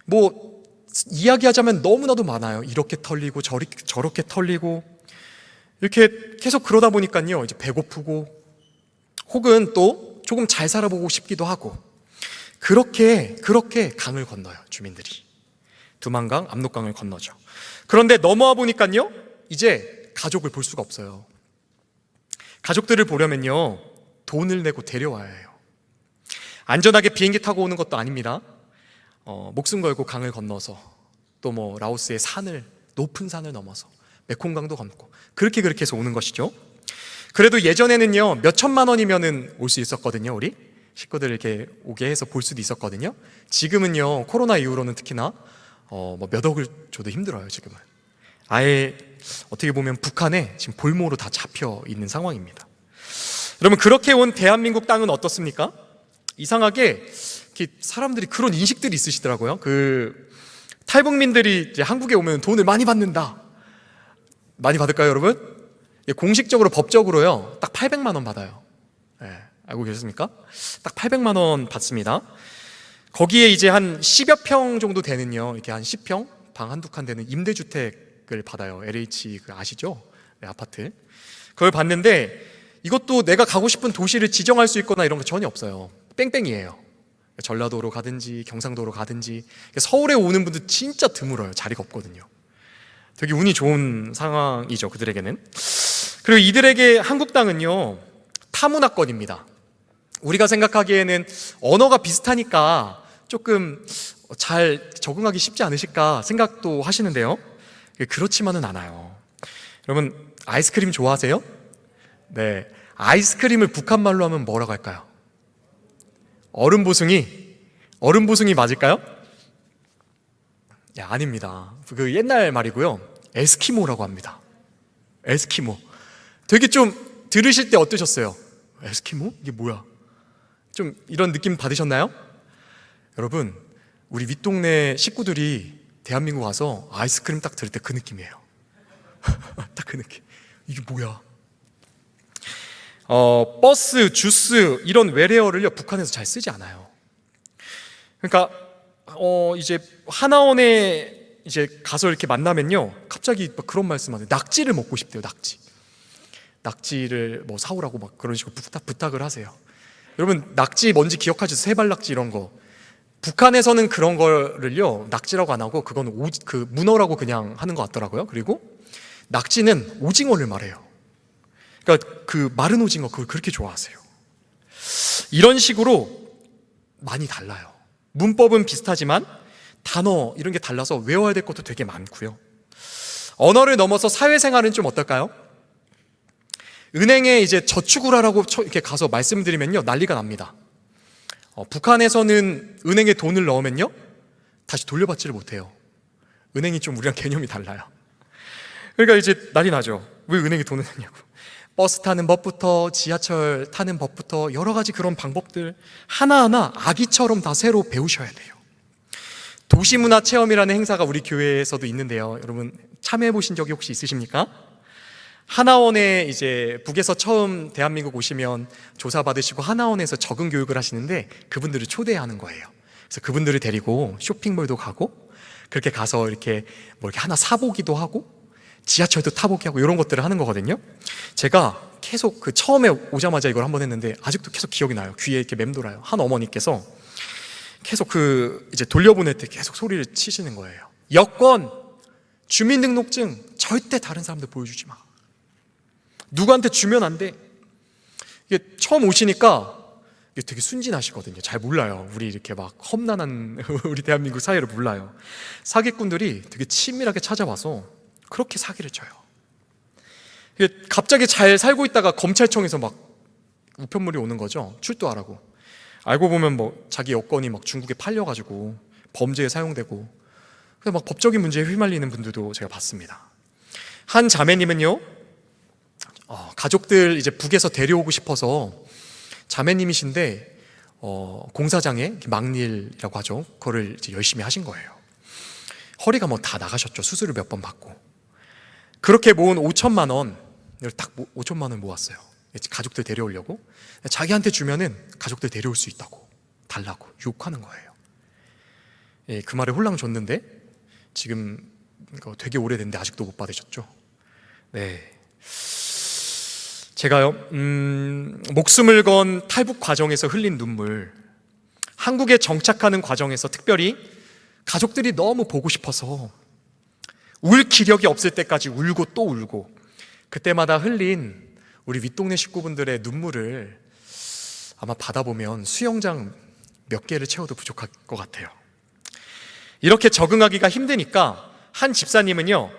뭐 이야기하자면 너무나도 많아요. 이렇게 털리고 저렇게 털리고 이렇게 계속 그러다 보니까요, 이제 배고프고 혹은 또 조금 잘 살아보고 싶기도 하고 그렇게 강을 건너요. 주민들이 두만강, 압록강을 건너죠. 그런데 넘어와 보니까요, 이제 가족을 볼 수가 없어요. 가족들을 보려면요, 돈을 내고 데려와야 해요. 안전하게 비행기 타고 오는 것도 아닙니다. 목숨 걸고 강을 건너서 또 뭐 라오스의 높은 산을 넘어서 메콩강도 건너고 그렇게 해서 오는 것이죠. 그래도 예전에는요, 몇 천만 원이면은 올 수 있었거든요. 우리 식구들 이렇게 오게 해서 볼 수도 있었거든요. 지금은요, 코로나 이후로는 특히나 뭐 몇 억을 줘도 힘들어요. 지금은 아예 어떻게 보면 북한에 지금 볼모로 다 잡혀 있는 상황입니다. 여러분, 그렇게 온 대한민국 땅은 어떻습니까? 이상하게 사람들이 그런 인식들이 있으시더라고요. 탈북민들이 이제 한국에 오면 돈을 많이 받는다. 많이 받을까요, 여러분? 공식적으로 법적으로요, 딱 800만 원 받아요. 알고 계셨습니까? 딱 800만 원 받습니다. 거기에 이제 한 10여 평 정도 되는요, 이렇게 한 10평 방 한두 칸 되는 임대주택을 받아요. LH 아시죠? 네, 아파트. 그걸 받는데 이것도 내가 가고 싶은 도시를 지정할 수 있거나 이런 거 전혀 없어요. 뺑뺑이에요. 전라도로 가든지 경상도로 가든지. 서울에 오는 분들 진짜 드물어요. 자리가 없거든요. 되게 운이 좋은 상황이죠, 그들에게는. 그리고 이들에게 한국 땅은요, 타문화권입니다. 우리가 생각하기에는 언어가 비슷하니까 조금 잘 적응하기 쉽지 않으실까 생각도 하시는데요, 그렇지만은 않아요. 여러분, 아이스크림 좋아하세요? 네, 아이스크림을 북한말로 하면 뭐라고 할까요? 얼음보숭이 맞을까요? 아닙니다. 그 옛날 말이고요, 에스키모라고 합니다. 에스키모. 되게 좀 들으실 때 어떠셨어요? 에스키모? 이게 뭐야? 좀 이런 느낌 받으셨나요? 여러분, 우리 윗동네 식구들이 대한민국 와서 아이스크림 딱 들을 때 그 느낌이에요. 딱 그 느낌. 이게 뭐야? 버스, 주스 이런 외래어를요, 북한에서 잘 쓰지 않아요. 그러니까 이제 하나원에 이제 가서 이렇게 만나면요, 갑자기 막 그런 말씀하세요. 낙지를 먹고 싶대요. 낙지를 뭐 사오라고 막 그런 식으로 부탁을 하세요. 여러분, 낙지 뭔지 기억하시죠? 세발낙지 이런 거. 북한에서는 그런 거를요, 낙지라고 안 하고 그건 문어라고 그냥 하는 것 같더라고요. 그리고 낙지는 오징어를 말해요. 그러니까 그 마른 오징어, 그걸 그렇게 좋아하세요. 이런 식으로 많이 달라요. 문법은 비슷하지만 단어 이런 게 달라서 외워야 될 것도 되게 많고요. 언어를 넘어서 사회생활은 좀 어떨까요? 은행에 이제 저축을 하라고 이렇게 가서 말씀드리면요, 난리가 납니다. 북한에서는 은행에 돈을 넣으면요, 다시 돌려받지를 못해요. 은행이 좀 우리랑 개념이 달라요. 그러니까 이제 난리 나죠. 왜 은행에 돈을 넣냐고. 버스 타는 법부터 지하철 타는 법부터 여러 가지 그런 방법들 하나하나 아기처럼 다 새로 배우셔야 돼요. 도시문화 체험이라는 행사가 우리 교회에서도 있는데요. 여러분, 참여해 보신 적이 혹시 있으십니까? 하나원에 이제 북에서 처음 대한민국 오시면 조사받으시고 하나원에서 적응 교육을 하시는데 그분들을 초대하는 거예요. 그래서 그분들을 데리고 쇼핑몰도 가고 그렇게 가서 이렇게 뭐 이렇게 하나 사보기도 하고 지하철도 타보기 하고 이런 것들을 하는 거거든요. 제가 계속 처음에 오자마자 이걸 한번 했는데 아직도 계속 기억이 나요. 귀에 이렇게 맴돌아요. 한 어머니께서 계속 이제 돌려보낼 때 계속 소리를 치시는 거예요. 여권, 주민등록증 절대 다른 사람들 보여주지 마. 누구한테 주면 안 돼. 이게 처음 오시니까 이게 되게 순진하시거든요. 잘 몰라요. 우리 이렇게 막 험난한 우리 대한민국 사회를 몰라요. 사기꾼들이 되게 치밀하게 찾아와서 그렇게 사기를 쳐요. 이게 갑자기 잘 살고 있다가 검찰청에서 막 우편물이 오는 거죠. 출두하라고. 알고 보면 뭐 자기 여권이 막 중국에 팔려가지고 범죄에 사용되고 그래서 막 법적인 문제에 휘말리는 분들도 제가 봤습니다. 한 자매님은요, 가족들 이제 북에서 데려오고 싶어서 자매님이신데 공사장에 막일이라고 하죠. 그거를 이제 열심히 하신 거예요. 허리가 뭐 다 나가셨죠. 수술을 몇 번 받고. 그렇게 모은 5천만 원을 딱 5천만 원 모았어요. 가족들 데려오려고. 자기한테 주면은 가족들 데려올 수 있다고 달라고 유혹하는 거예요. 예, 그 말에 홀랑 줬는데 지금 이거 되게 오래됐는데 아직도 못 받으셨죠. 네, 제가요 목숨을 건 탈북 과정에서 흘린 눈물, 한국에 정착하는 과정에서 특별히 가족들이 너무 보고 싶어서 울 기력이 없을 때까지 울고 또 울고 그때마다 흘린 우리 윗동네 식구분들의 눈물을 아마 받아보면 수영장 몇 개를 채워도 부족할 것 같아요. 이렇게 적응하기가 힘드니까 한 집사님은요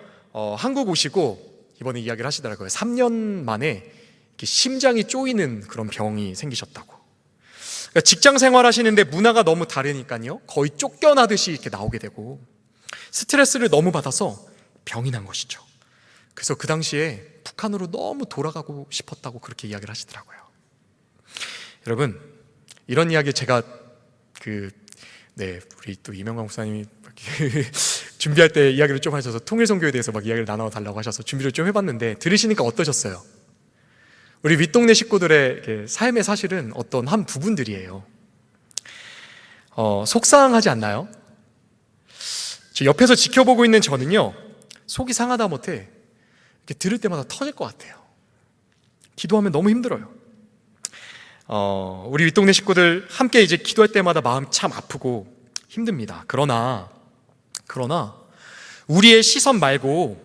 한국 오시고 이번에 이야기를 하시더라고요. 3년 만에 이렇게 심장이 쪼이는 그런 병이 생기셨다고. 그러니까 직장 생활하시는데 문화가 너무 다르니까요 거의 쫓겨나듯이 이렇게 나오게 되고 스트레스를 너무 받아서 병이 난 것이죠. 그래서 그 당시에 북한으로 너무 돌아가고 싶었다고 그렇게 이야기를 하시더라고요. 여러분, 이런 이야기 제가 우리 또 이명광 목사님이 준비할 때 이야기를 좀 하셔서 통일선교에 대해서 막 이야기를 나눠달라고 하셔서 준비를 좀 해봤는데 들으시니까 어떠셨어요? 우리 윗동네 식구들의 삶의 사실은 어떤 한 부분들이에요. 속상하지 않나요? 저 옆에서 지켜보고 있는 저는요 속이 상하다 못해 이렇게 들을 때마다 터질 것 같아요. 기도하면 너무 힘들어요. 우리 윗동네 식구들 함께 이제 기도할 때마다 마음이 참 아프고 힘듭니다. 그러나 우리의 시선 말고,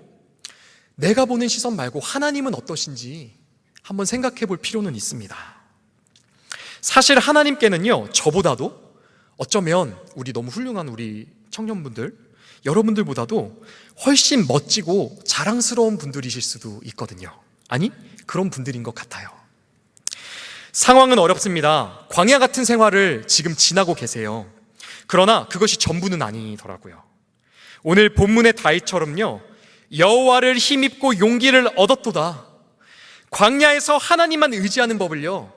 내가 보는 시선 말고 하나님은 어떠신지 한번 생각해 볼 필요는 있습니다. 사실 하나님께는요 저보다도 어쩌면 우리 너무 훌륭한 우리 청년분들, 여러분들보다도 훨씬 멋지고 자랑스러운 분들이실 수도 있거든요. 아니, 그런 분들인 것 같아요. 상황은 어렵습니다. 광야 같은 생활을 지금 지나고 계세요. 그러나 그것이 전부는 아니더라고요. 오늘 본문의 다윗처럼요 여호와를 힘입고 용기를 얻었도다. 광야에서 하나님만 의지하는 법을요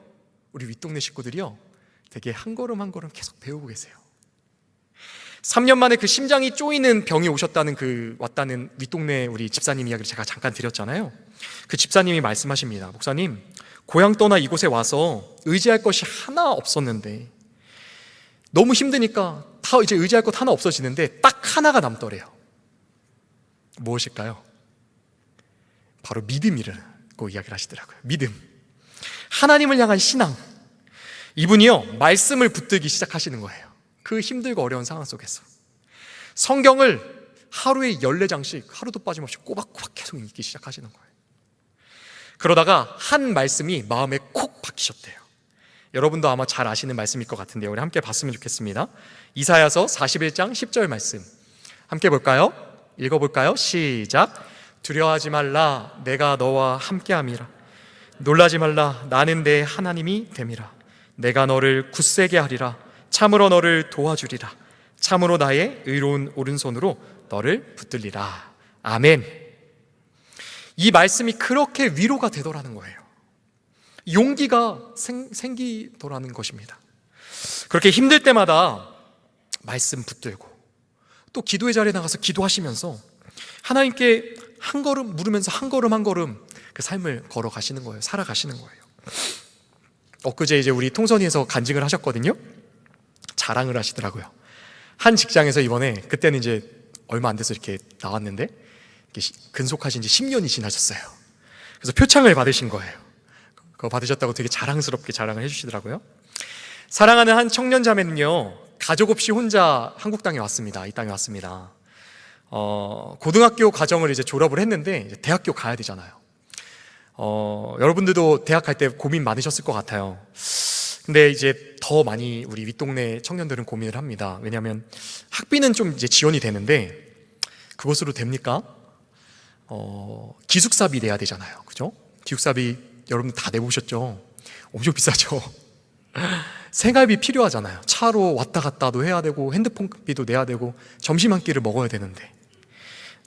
우리 윗동네 식구들이요 되게 한 걸음 한 걸음 계속 배우고 계세요. 3년 만에 그 심장이 쪼이는 병이 왔다는 윗동네 우리 집사님 이야기를 제가 잠깐 드렸잖아요. 그 집사님이 말씀하십니다. 목사님, 고향 떠나 이곳에 와서 의지할 것이 하나 없었는데 너무 힘드니까 다 이제 의지할 것 하나 없어지는데 딱 하나가 남더래요. 무엇일까요? 바로 믿음이라고 이야기를 하시더라고요. 믿음, 하나님을 향한 신앙. 이분이요 말씀을 붙들기 시작하시는 거예요. 그 힘들고 어려운 상황 속에서 성경을 하루에 14장씩 하루도 빠짐없이 꼬박꼬박 계속 읽기 시작하시는 거예요. 그러다가 한 말씀이 마음에 콕 박히셨대요. 여러분도 아마 잘 아시는 말씀일 것 같은데요, 우리 함께 봤으면 좋겠습니다. 이사야서 41장 10절 말씀 함께 볼까요? 읽어볼까요? 시작. 두려워하지 말라, 내가 너와 함께함이라. 놀라지 말라, 나는 내 하나님이 됨이라. 내가 너를 굳세게 하리라. 참으로 너를 도와주리라. 참으로 나의 의로운 오른손으로 너를 붙들리라. 아멘. 이 말씀이 그렇게 위로가 되더라는 거예요. 용기가 생기더라는 것입니다. 그렇게 힘들 때마다 말씀 붙들고 또 기도의 자리에 나가서 기도하시면서 하나님께 한 걸음 물으면서 한 걸음 한 걸음 그 삶을 걸어가시는 거예요. 살아가시는 거예요. 엊그제 이제 우리 통선이에서 간증을 하셨거든요. 자랑을 하시더라고요. 한 직장에서 이번에, 그때는 이제 얼마 안 돼서 이렇게 나왔는데 이렇게 근속하신 지 10년이 지나셨어요. 그래서 표창을 받으신 거예요. 그거 받으셨다고 되게 자랑스럽게 자랑을 해주시더라고요. 사랑하는 한 청년 자매는요 가족 없이 혼자 한국 땅에 왔습니다. 이 땅에 왔습니다. 고등학교 과정을 이제 졸업을 했는데 이제 대학교 가야 되잖아요. 여러분들도 대학 갈 때 고민 많으셨을 것 같아요. 근데 이제 더 많이 우리 윗동네 청년들은 고민을 합니다. 왜냐하면 학비는 좀 이제 지원이 되는데 그것으로 됩니까? 기숙사비 내야 되잖아요. 그죠? 기숙사비 여러분 다 내보셨죠? 엄청 비싸죠? 생활비 필요하잖아요. 차로 왔다 갔다도 해야 되고 핸드폰비도 내야 되고 점심 한 끼를 먹어야 되는데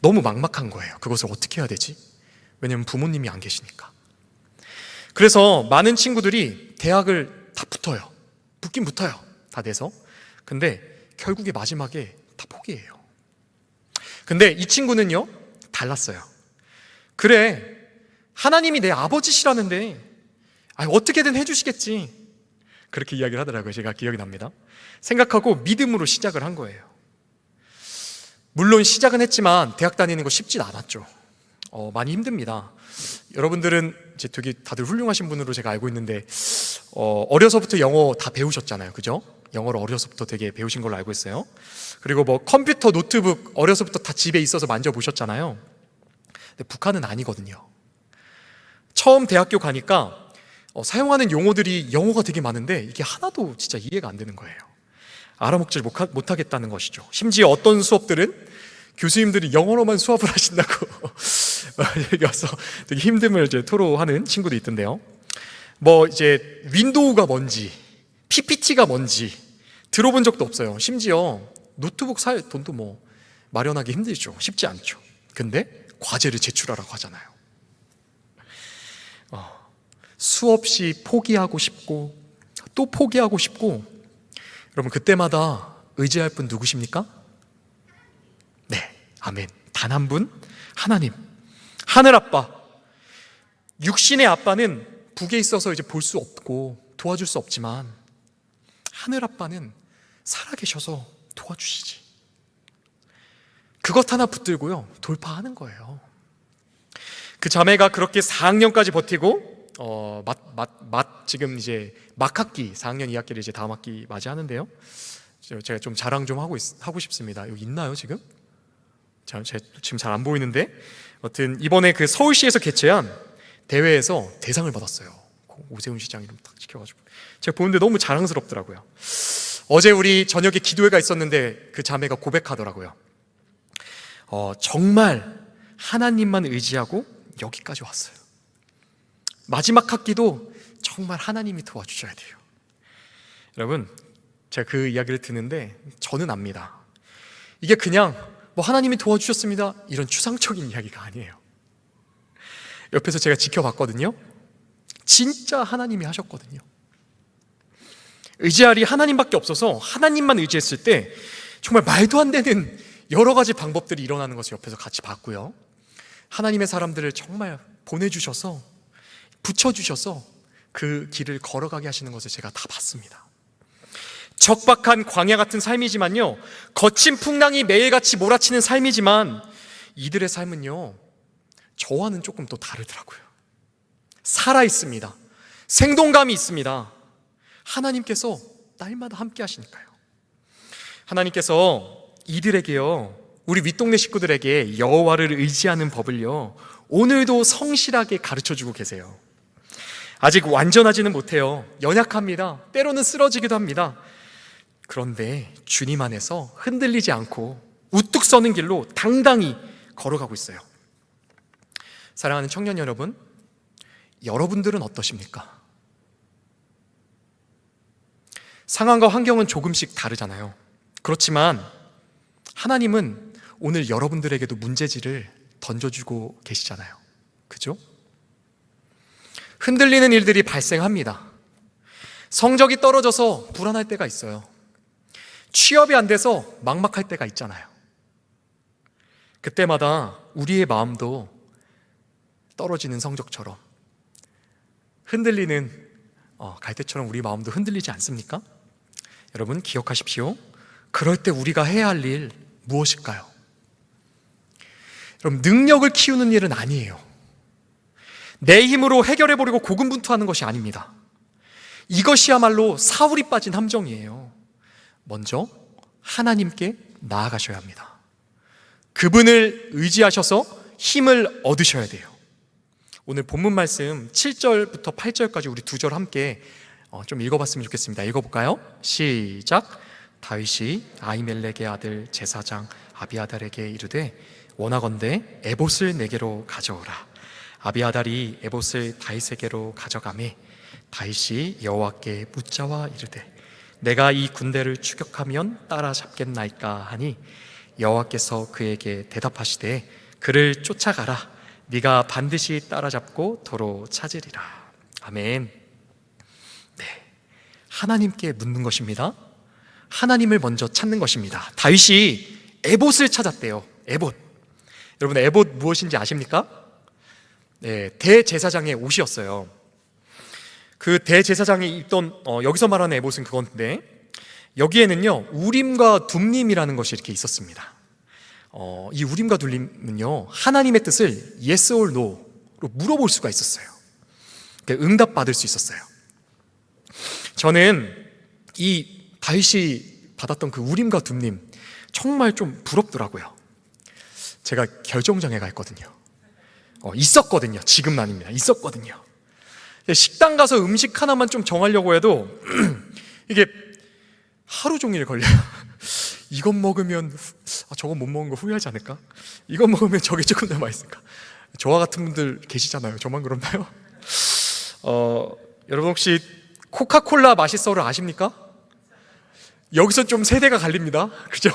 너무 막막한 거예요. 그것을 어떻게 해야 되지? 왜냐면 부모님이 안 계시니까. 그래서 많은 친구들이 대학을 다 붙어요. 붙긴 붙어요. 다 돼서. 근데 결국에 마지막에 다 포기해요. 근데 이 친구는요, 달랐어요. 그래, 하나님이 내 아버지시라는데 어떻게든 해주시겠지. 그렇게 이야기를 하더라고요. 제가 기억이 납니다. 생각하고 믿음으로 시작을 한 거예요. 물론 시작은 했지만 대학 다니는 거 쉽진 않았죠. 많이 힘듭니다. 여러분들은 이제 되게 다들 훌륭하신 분으로 제가 알고 있는데 어려서부터 영어 다 배우셨잖아요. 그죠? 영어를 어려서부터 되게 배우신 걸로 알고 있어요. 그리고 뭐 컴퓨터, 노트북 어려서부터 다 집에 있어서 만져보셨잖아요. 근데 북한은 아니거든요. 처음 대학교 가니까 사용하는 용어들이 영어가 되게 많은데 이게 하나도 진짜 이해가 안 되는 거예요. 알아먹질 못하겠다는 것이죠. 심지어 어떤 수업들은 교수님들이 영어로만 수업을 하신다고 여기 와서 되게 힘듦을 이제 토로하는 친구도 있던데요. 뭐 이제 윈도우가 뭔지, PPT가 뭔지 들어본 적도 없어요. 심지어 노트북 살 돈도 뭐 마련하기 힘들죠. 쉽지 않죠. 근데 과제를 제출하라고 하잖아요. 수없이 포기하고 싶고 또 포기하고 싶고. 여러분, 그때마다 의지할 분 누구십니까? 네, 아멘. 단 한 분, 하나님, 하늘아빠. 육신의 아빠는 북에 있어서 이제 볼 수 없고 도와줄 수 없지만 하늘아빠는 살아계셔서 도와주시지. 그것 하나 붙들고요, 돌파하는 거예요. 그 자매가 그렇게 4학년까지 버티고 지금 이제 막학기 4학년 2학기를 이제 다음 학기 맞이하는데요. 제가 좀 자랑 좀 하고 싶습니다. 여기 있나요 지금? 제가 지금 잘 안 보이는데, 여튼 이번에 그 서울시에서 개최한 대회에서 대상을 받았어요. 오세훈 시장 이름 딱 시켜가지고 제가 보는데 너무 자랑스럽더라고요. 어제 우리 저녁에 기도회가 있었는데 그 자매가 고백하더라고요. 정말 하나님만 의지하고 여기까지 왔어요. 마지막 학기도 정말 하나님이 도와주셔야 돼요. 여러분, 제가 그 이야기를 듣는데 저는 압니다. 이게 그냥 뭐 하나님이 도와주셨습니다 이런 추상적인 이야기가 아니에요. 옆에서 제가 지켜봤거든요. 진짜 하나님이 하셨거든요. 의지할이 하나님밖에 없어서 하나님만 의지했을 때 정말 말도 안 되는 여러 가지 방법들이 일어나는 것을 옆에서 같이 봤고요. 하나님의 사람들을 정말 보내주셔서 붙여주셔서 그 길을 걸어가게 하시는 것을 제가 다 봤습니다. 적박한 광야 같은 삶이지만요, 거친 풍랑이 매일같이 몰아치는 삶이지만 이들의 삶은요, 저와는 조금 또 다르더라고요. 살아있습니다. 생동감이 있습니다. 하나님께서 날마다 함께 하시니까요. 하나님께서 이들에게요, 우리 윗동네 식구들에게 여호와를 의지하는 법을요, 오늘도 성실하게 가르쳐주고 계세요. 아직 완전하지는 못해요. 연약합니다. 때로는 쓰러지기도 합니다. 그런데 주님 안에서 흔들리지 않고 우뚝 서는 길로 당당히 걸어가고 있어요. 사랑하는 청년 여러분, 여러분들은 어떠십니까? 상황과 환경은 조금씩 다르잖아요. 그렇지만 하나님은 오늘 여러분들에게도 문제지를 던져주고 계시잖아요. 그죠? 흔들리는 일들이 발생합니다. 성적이 떨어져서 불안할 때가 있어요. 취업이 안 돼서 막막할 때가 있잖아요. 그때마다 우리의 마음도 떨어지는 성적처럼 흔들리는 갈대처럼 우리 마음도 흔들리지 않습니까? 여러분 기억하십시오. 그럴 때 우리가 해야 할 일 무엇일까요? 여러분, 능력을 키우는 일은 아니에요. 내 힘으로 해결해버리고 고군분투하는 것이 아닙니다. 이것이야말로 사울이 빠진 함정이에요. 먼저 하나님께 나아가셔야 합니다. 그분을 의지하셔서 힘을 얻으셔야 돼요. 오늘 본문 말씀 7절부터 8절까지 우리 2절 함께 좀 읽어봤으면 좋겠습니다. 읽어볼까요? 시작. 다윗이 아히멜렉의 아들 제사장 아비아달에게 이르되 원하건대 에봇을 내게로 가져오라. 아비아달이 에봇을 다윗에게로 가져가매 다윗이 여호와께 묻자와 이르되 내가 이 군대를 추격하면 따라잡겠나이까 하니 여호와께서 그에게 대답하시되 그를 쫓아가라. 네가 반드시 따라잡고 도로 찾으리라. 아멘. 네, 하나님께 묻는 것입니다. 하나님을 먼저 찾는 것입니다. 다윗이 에봇을 찾았대요. 에봇. 여러분, 에봇 무엇인지 아십니까? 네, 대제사장의 옷이었어요. 그 대제사장이 입던 여기서 말하는 에봇은 그건데, 여기에는요 우림과 둠림이라는 것이 이렇게 있었습니다. 이 우림과 둠림은요 하나님의 뜻을 yes or no로 물어볼 수가 있었어요. 그러니까 응답받을 수 있었어요. 저는 이 다윗이 받았던 그 우림과 둠림 정말 좀 부럽더라고요. 제가 결정장애가 있거든요. 있었거든요. 지금은 아닙니다. 있었거든요. 식당 가서 음식 하나만 좀 정하려고 해도 이게 하루 종일 걸려요. 이건 먹으면 저건 못 먹은 거 후회하지 않을까? 이건 먹으면 저게 조금 더 맛있을까? 저와 같은 분들 계시잖아요. 저만 그렇나요? 여러분 혹시 코카콜라 맛있어를 아십니까? 여기서 좀 세대가 갈립니다. 그죠?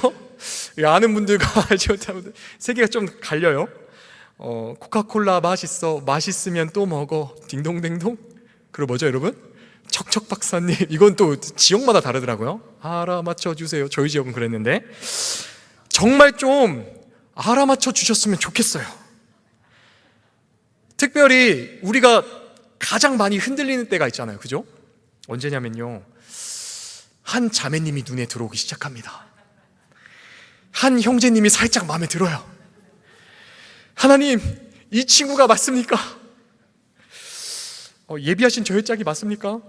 아는 분들과 알지 못하는 분들 세계가 좀 갈려요. 코카콜라 맛있어, 맛있으면 또 먹어, 딩동댕동. 그리고 뭐죠 여러분? 척척 박사님. 이건 또 지역마다 다르더라고요. 알아맞혀주세요. 저희 지역은 그랬는데 정말 좀 알아맞혀 주셨으면 좋겠어요. 특별히 우리가 가장 많이 흔들리는 때가 있잖아요. 그죠? 언제냐면요 한 자매님이 눈에 들어오기 시작합니다. 한 형제님이 살짝 마음에 들어요. 하나님, 이 친구가 맞습니까? 예비하신 저 짝이 맞습니까?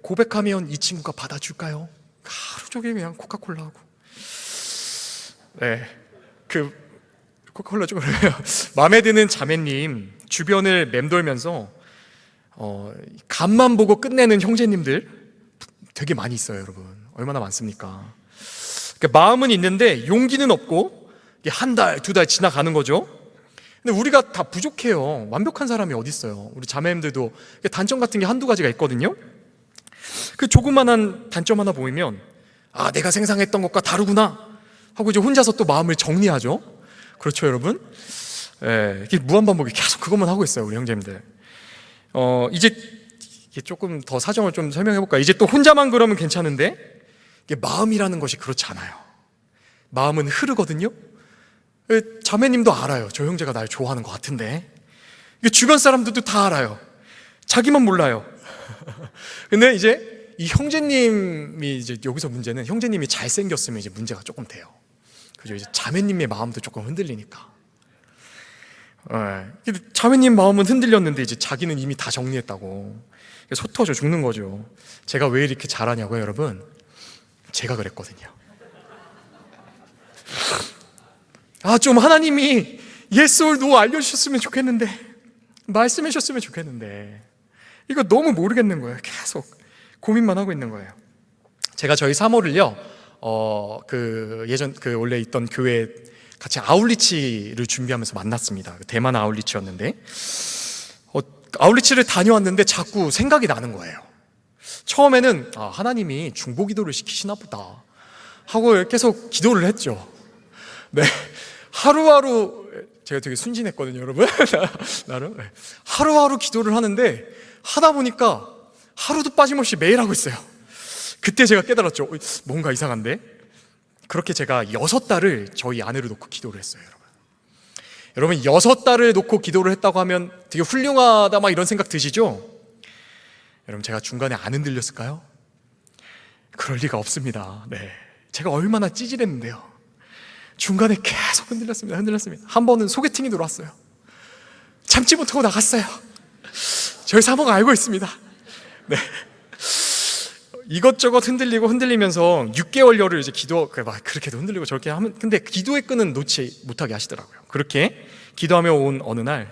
고백하면 이 친구가 받아줄까요? 하루 종일 그냥 코카콜라 하고. 네, 그 코카콜라 좀 그래요. 마음에 드는 자매님 주변을 맴돌면서 간만 보고 끝내는 형제님들 되게 많이 있어요, 여러분. 얼마나 많습니까? 그러니까 마음은 있는데 용기는 없고 한 달, 두 달 지나가는 거죠. 근데 우리가 다 부족해요. 완벽한 사람이 어디 있어요? 우리 자매님들도 단점 같은 게 한두 가지가 있거든요. 그 조그만한 단점 하나 보이면 아, 내가 생각했던 것과 다르구나 하고 이제 혼자서 또 마음을 정리하죠. 그렇죠, 여러분? 예, 이게 무한반복이 계속 그것만 하고 있어요, 우리 형제님들. 이제 조금 더 사정을 좀 설명해 볼까요? 이제 또 혼자만 그러면 괜찮은데 이게 마음이라는 것이 그렇지 않아요. 마음은 흐르거든요. 자매님도 알아요. 저 형제가 날 좋아하는 것 같은데. 주변 사람들도 다 알아요. 자기만 몰라요. 근데 이제 이 형제님이 이제 여기서 문제는 형제님이 잘생겼으면 이제 문제가 조금 돼요. 그죠? 이제 자매님의 마음도 조금 흔들리니까. 자매님 마음은 흔들렸는데 이제 자기는 이미 다 정리했다고. 소 터져 죽는 거죠. 제가 왜 이렇게 잘하냐고요, 여러분? 제가 그랬거든요. 좀 하나님이 yes or no 알려주셨으면 좋겠는데, 말씀해 주셨으면 좋겠는데, 이거 너무 모르겠는 거예요. 계속 고민만 하고 있는 거예요. 제가 저희 사모를요, 예전 원래 있던 교회 같이 아울리치를 준비하면서 만났습니다. 대만 아울리치였는데, 아울리치를 다녀왔는데 자꾸 생각이 나는 거예요. 처음에는 하나님이 중보기도를 시키시나 보다 하고 계속 기도를 했죠. 네, 하루하루 제가 되게 순진했거든요, 여러분. 나름 하루하루 기도를 하는데 하다 보니까 하루도 빠짐없이 매일 하고 있어요. 그때 제가 깨달았죠. 뭔가 이상한데. 그렇게 제가 6달을 저희 아내를 놓고 기도를 했어요, 여러분. 6달을 놓고 기도를 했다고 하면 되게 훌륭하다 막 이런 생각 드시죠? 여러분, 제가 중간에 안 흔들렸을까요? 그럴 리가 없습니다. 네, 제가 얼마나 찌질했는데요. 중간에 계속 흔들렸습니다. 한 번은 소개팅이 들어왔어요. 참지 못하고 나갔어요. 저희 사모가 알고 있습니다. 네, 이것저것 흔들리면서 6개월여를 이제 막 그렇게도 흔들리고 저렇게 하면, 근데 기도의 끈은 놓지 못하게 하시더라고요. 그렇게 기도하며 온 어느 날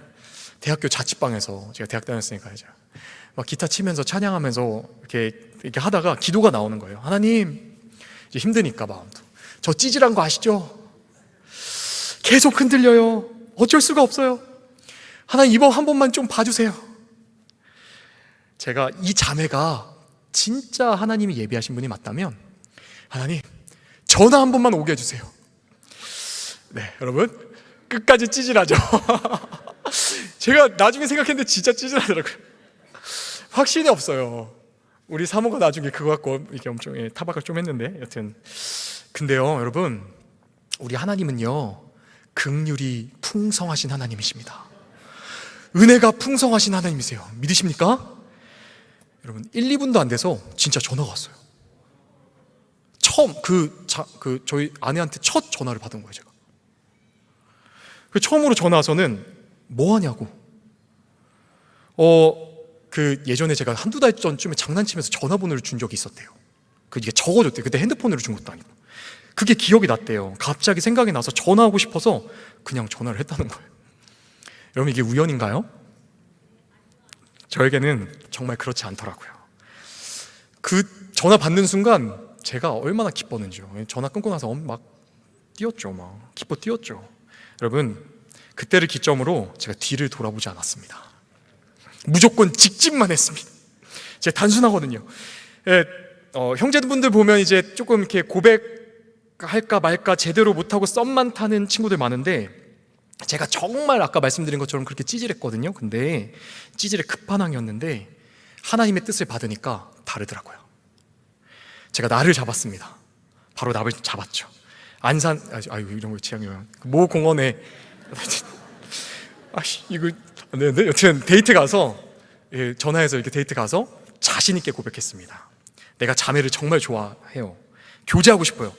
대학교 자취방에서, 제가 대학 다녔으니까 이제 막 기타 치면서 찬양하면서 이렇게 하다가 기도가 나오는 거예요. 하나님, 이제 힘드니까 마음도, 저 찌질한 거 아시죠? 계속 흔들려요. 어쩔 수가 없어요. 하나님, 이번 한 번만 좀 봐주세요. 제가 이 자매가 진짜 하나님이 예비하신 분이 맞다면 하나님 전화 한 번만 오게 해주세요. 네, 여러분 끝까지 찌질하죠. 제가 나중에 생각했는데 진짜 찌질하더라고요. 확신이 없어요. 우리 사모가 나중에 그거 갖고 이렇게 엄청 타박을 좀 했는데 여튼 근데요 여러분 우리 하나님은요 긍휼이 풍성하신 하나님이십니다. 은혜가 풍성하신 하나님이세요. 믿으십니까? 여러분 1, 2분도 안 돼서 진짜 전화가 왔어요. 처음 저희 아내한테 첫 전화를 받은 거예요. 제가 처음으로 전화 와서는 뭐 하냐고 예전에 제가 한두 달 전쯤에 장난치면서 전화번호를 준 적이 있었대요. 이게 적어줬대요. 그때 핸드폰으로 준 것도 아니고. 그게 기억이 났대요. 갑자기 생각이 나서 전화하고 싶어서 그냥 전화를 했다는 거예요. 여러분 이게 우연인가요? 저에게는 정말 그렇지 않더라고요. 그 전화 받는 순간 제가 얼마나 기뻤는지요. 전화 끊고 나서 막 뛰었죠. 막 기뻐 뛰었죠. 여러분 그때를 기점으로 제가 뒤를 돌아보지 않았습니다. 무조건 직진만 했습니다. 제가 단순하거든요. 형제분들 보면 이제 조금 이렇게 고백할까 말까 제대로 못하고 썸만 타는 친구들 많은데 제가 정말 아까 말씀드린 것처럼 그렇게 찌질했거든요. 근데 찌질의 끝판왕이었는데 하나님의 뜻을 받으니까 다르더라고요. 제가 나를 잡았습니다. 바로 나를 잡았죠. 안산 이런 거 취향이면 모 공원에 이거 네, 여튼 데이트 가서 전화해서 이렇게 데이트 가서 자신 있게 고백했습니다. 내가 자매를 정말 좋아해요. 교제하고 싶어요.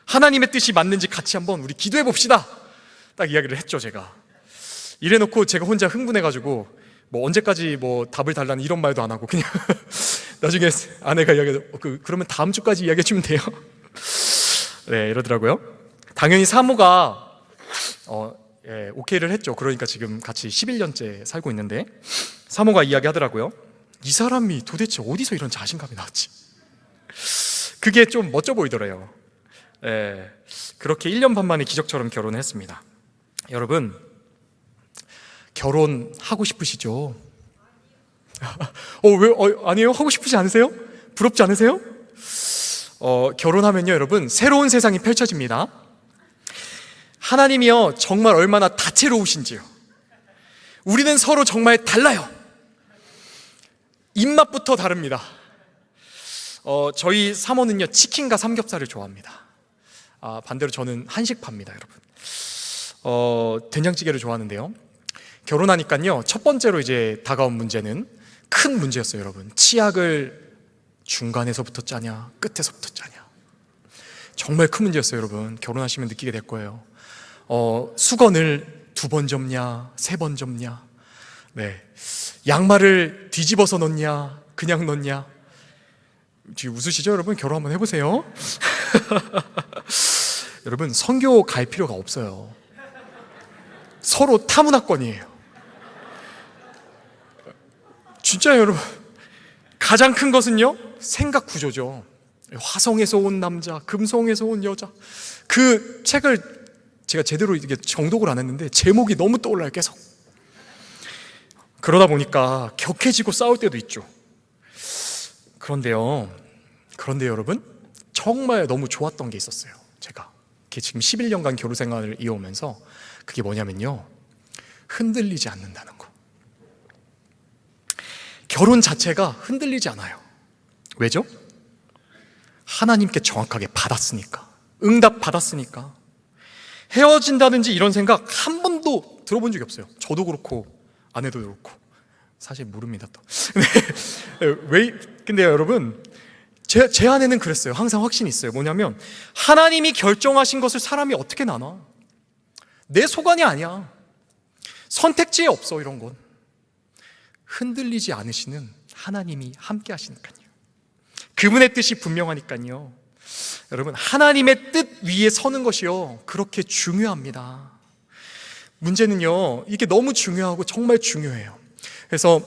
하나님의 뜻이 맞는지 같이 한번 우리 기도해 봅시다. 딱 이야기를 했죠. 제가 이래놓고 제가 혼자 흥분해가지고 뭐 언제까지 뭐 답을 달라는 이런 말도 안 하고 그냥 나중에 아내가 그러면 다음 주까지 이야기해 주면 돼요. 네, 이러더라고요. 당연히 사모가 오케이를 했죠. 그러니까 지금 같이 11년째 살고 있는데 사모가 이야기하더라고요. 이 사람이 도대체 어디서 이런 자신감이 나왔지? 그게 좀 멋져 보이더래요. 그렇게 1년 반 만에 기적처럼 결혼을 했습니다. 여러분 결혼하고 싶으시죠? 아니에요? 하고 싶으시 않으세요? 부럽지 않으세요? 결혼하면요 여러분 새로운 세상이 펼쳐집니다. 하나님이요 정말 얼마나 다채로우신지요. 우리는 서로 정말 달라요. 입맛부터 다릅니다. 저희 사모는요 치킨과 삼겹살을 좋아합니다. 반대로 저는 한식파입니다. 여러분 된장찌개를 좋아하는데요 결혼하니까요 첫 번째로 이제 다가온 문제는 큰 문제였어요. 여러분 치약을 중간에서부터 짜냐 끝에서부터 짜냐 정말 큰 문제였어요. 여러분 결혼하시면 느끼게 될 거예요. 수건을 2번 접냐 3번 접냐 네 양말을 뒤집어서 넣냐 그냥 넣냐 지금 웃으시죠? 여러분 결혼 한번 해보세요. 여러분 선교 갈 필요가 없어요. 서로 타문화권이에요. 진짜 여러분 가장 큰 것은요 생각 구조죠. 화성에서 온 남자 금성에서 온 여자 그 책을 제가 제대로 이게 정독을 안 했는데 제목이 너무 떠올라요. 계속 그러다 보니까 격해지고 싸울 때도 있죠. 그런데요 여러분 정말 너무 좋았던 게 있었어요. 제가 지금 11년간 결혼 생활을 이어오면서 그게 뭐냐면요 흔들리지 않는다는 거. 결혼 자체가 흔들리지 않아요. 왜죠? 하나님께 정확하게 받았으니까, 응답 받았으니까. 헤어진다든지 이런 생각 한 번도 들어본 적이 없어요. 저도 그렇고 아내도 그렇고. 사실 모릅니다 또. 근데 여러분 제 아내는 그랬어요. 항상 확신이 있어요. 뭐냐면 하나님이 결정하신 것을 사람이 어떻게 나눠? 내 소관이 아니야. 선택지에 없어 이런 건. 흔들리지 않으시는 하나님이 함께 하시니까요. 그분의 뜻이 분명하니까요. 여러분 하나님의 뜻 위에 서는 것이요 그렇게 중요합니다. 문제는요 이게 너무 중요하고 정말 중요해요. 그래서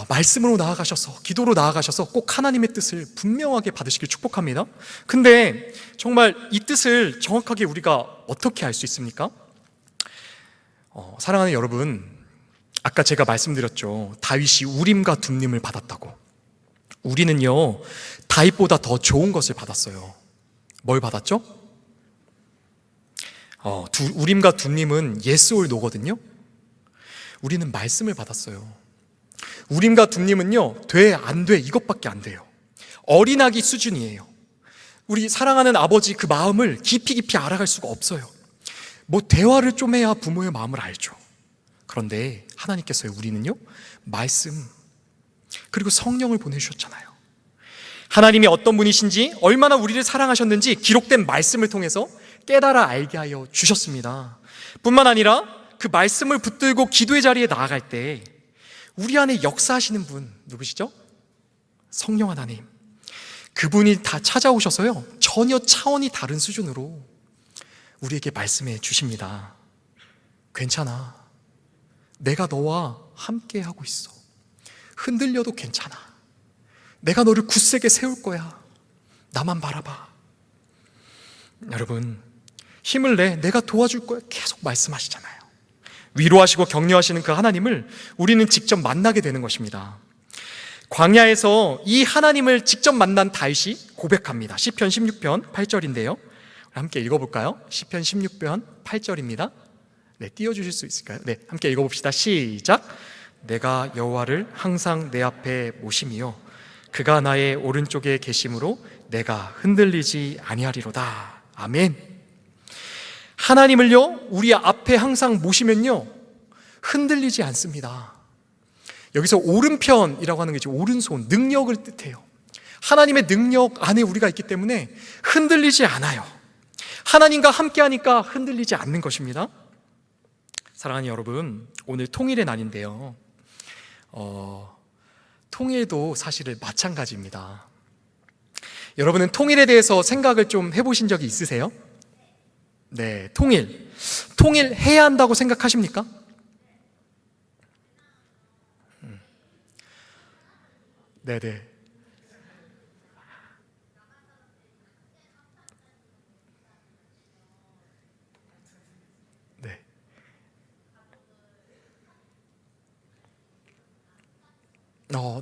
말씀으로 나아가셔서 기도로 나아가셔서 꼭 하나님의 뜻을 분명하게 받으시길 축복합니다. 근데 정말 이 뜻을 정확하게 우리가 어떻게 알 수 있습니까? 사랑하는 여러분, 아까 제가 말씀드렸죠. 다윗이 우림과 둠림을 받았다고. 우리는요, 다윗보다 더 좋은 것을 받았어요. 뭘 받았죠? 우림과 둠림은 예스올노거든요. 우리는 말씀을 받았어요. 우림과 둠림은요, 돼, 안 돼, 이것밖에 안 돼요. 어린아기 수준이에요. 우리 사랑하는 아버지 그 마음을 깊이 알아갈 수가 없어요. 뭐 대화를 좀 해야 부모의 마음을 알죠. 그런데 하나님께서요, 우리는요, 말씀 그리고 성령을 보내주셨잖아요. 하나님이 어떤 분이신지, 얼마나 우리를 사랑하셨는지 기록된 말씀을 통해서 깨달아 알게 하여 주셨습니다. 뿐만 아니라 그 말씀을 붙들고 기도의 자리에 나아갈 때 우리 안에 역사하시는 분 누구시죠? 성령 하나님. 그분이 다 찾아오셔서요, 전혀 차원이 다른 수준으로 우리에게 말씀해 주십니다. 괜찮아. 내가 너와 함께 하고 있어. 흔들려도 괜찮아. 내가 너를 굳세게 세울 거야. 나만 바라봐. 여러분, 힘을 내. 내가 도와줄 거야. 계속 말씀하시잖아요. 위로하시고 격려하시는 그 하나님을 우리는 직접 만나게 되는 것입니다. 광야에서 이 하나님을 직접 만난 다윗이 고백합니다. 시편 16편 8절인데요. 함께 읽어볼까요? 시편 16편 8절입니다. 네, 띄워주실 수 있을까요? 네, 함께 읽어봅시다. 시작. 내가 여호와를 항상 내 앞에 모심이요 그가 나의 오른쪽에 계심으로 내가 흔들리지 아니하리로다. 아멘. 하나님을요, 우리 앞에 항상 모시면요, 흔들리지 않습니다. 여기서 오른편이라고 하는 게 오른손, 능력을 뜻해요. 하나님의 능력 안에 우리가 있기 때문에 흔들리지 않아요. 하나님과 함께하니까 흔들리지 않는 것입니다. 사랑하는 여러분, 오늘 통일의 날인데요, 통일도 사실은 마찬가지입니다. 여러분은 통일에 대해서 생각을 좀 해보신 적이 있으세요? 네, 통일해야 한다고 생각하십니까? 네네. 네.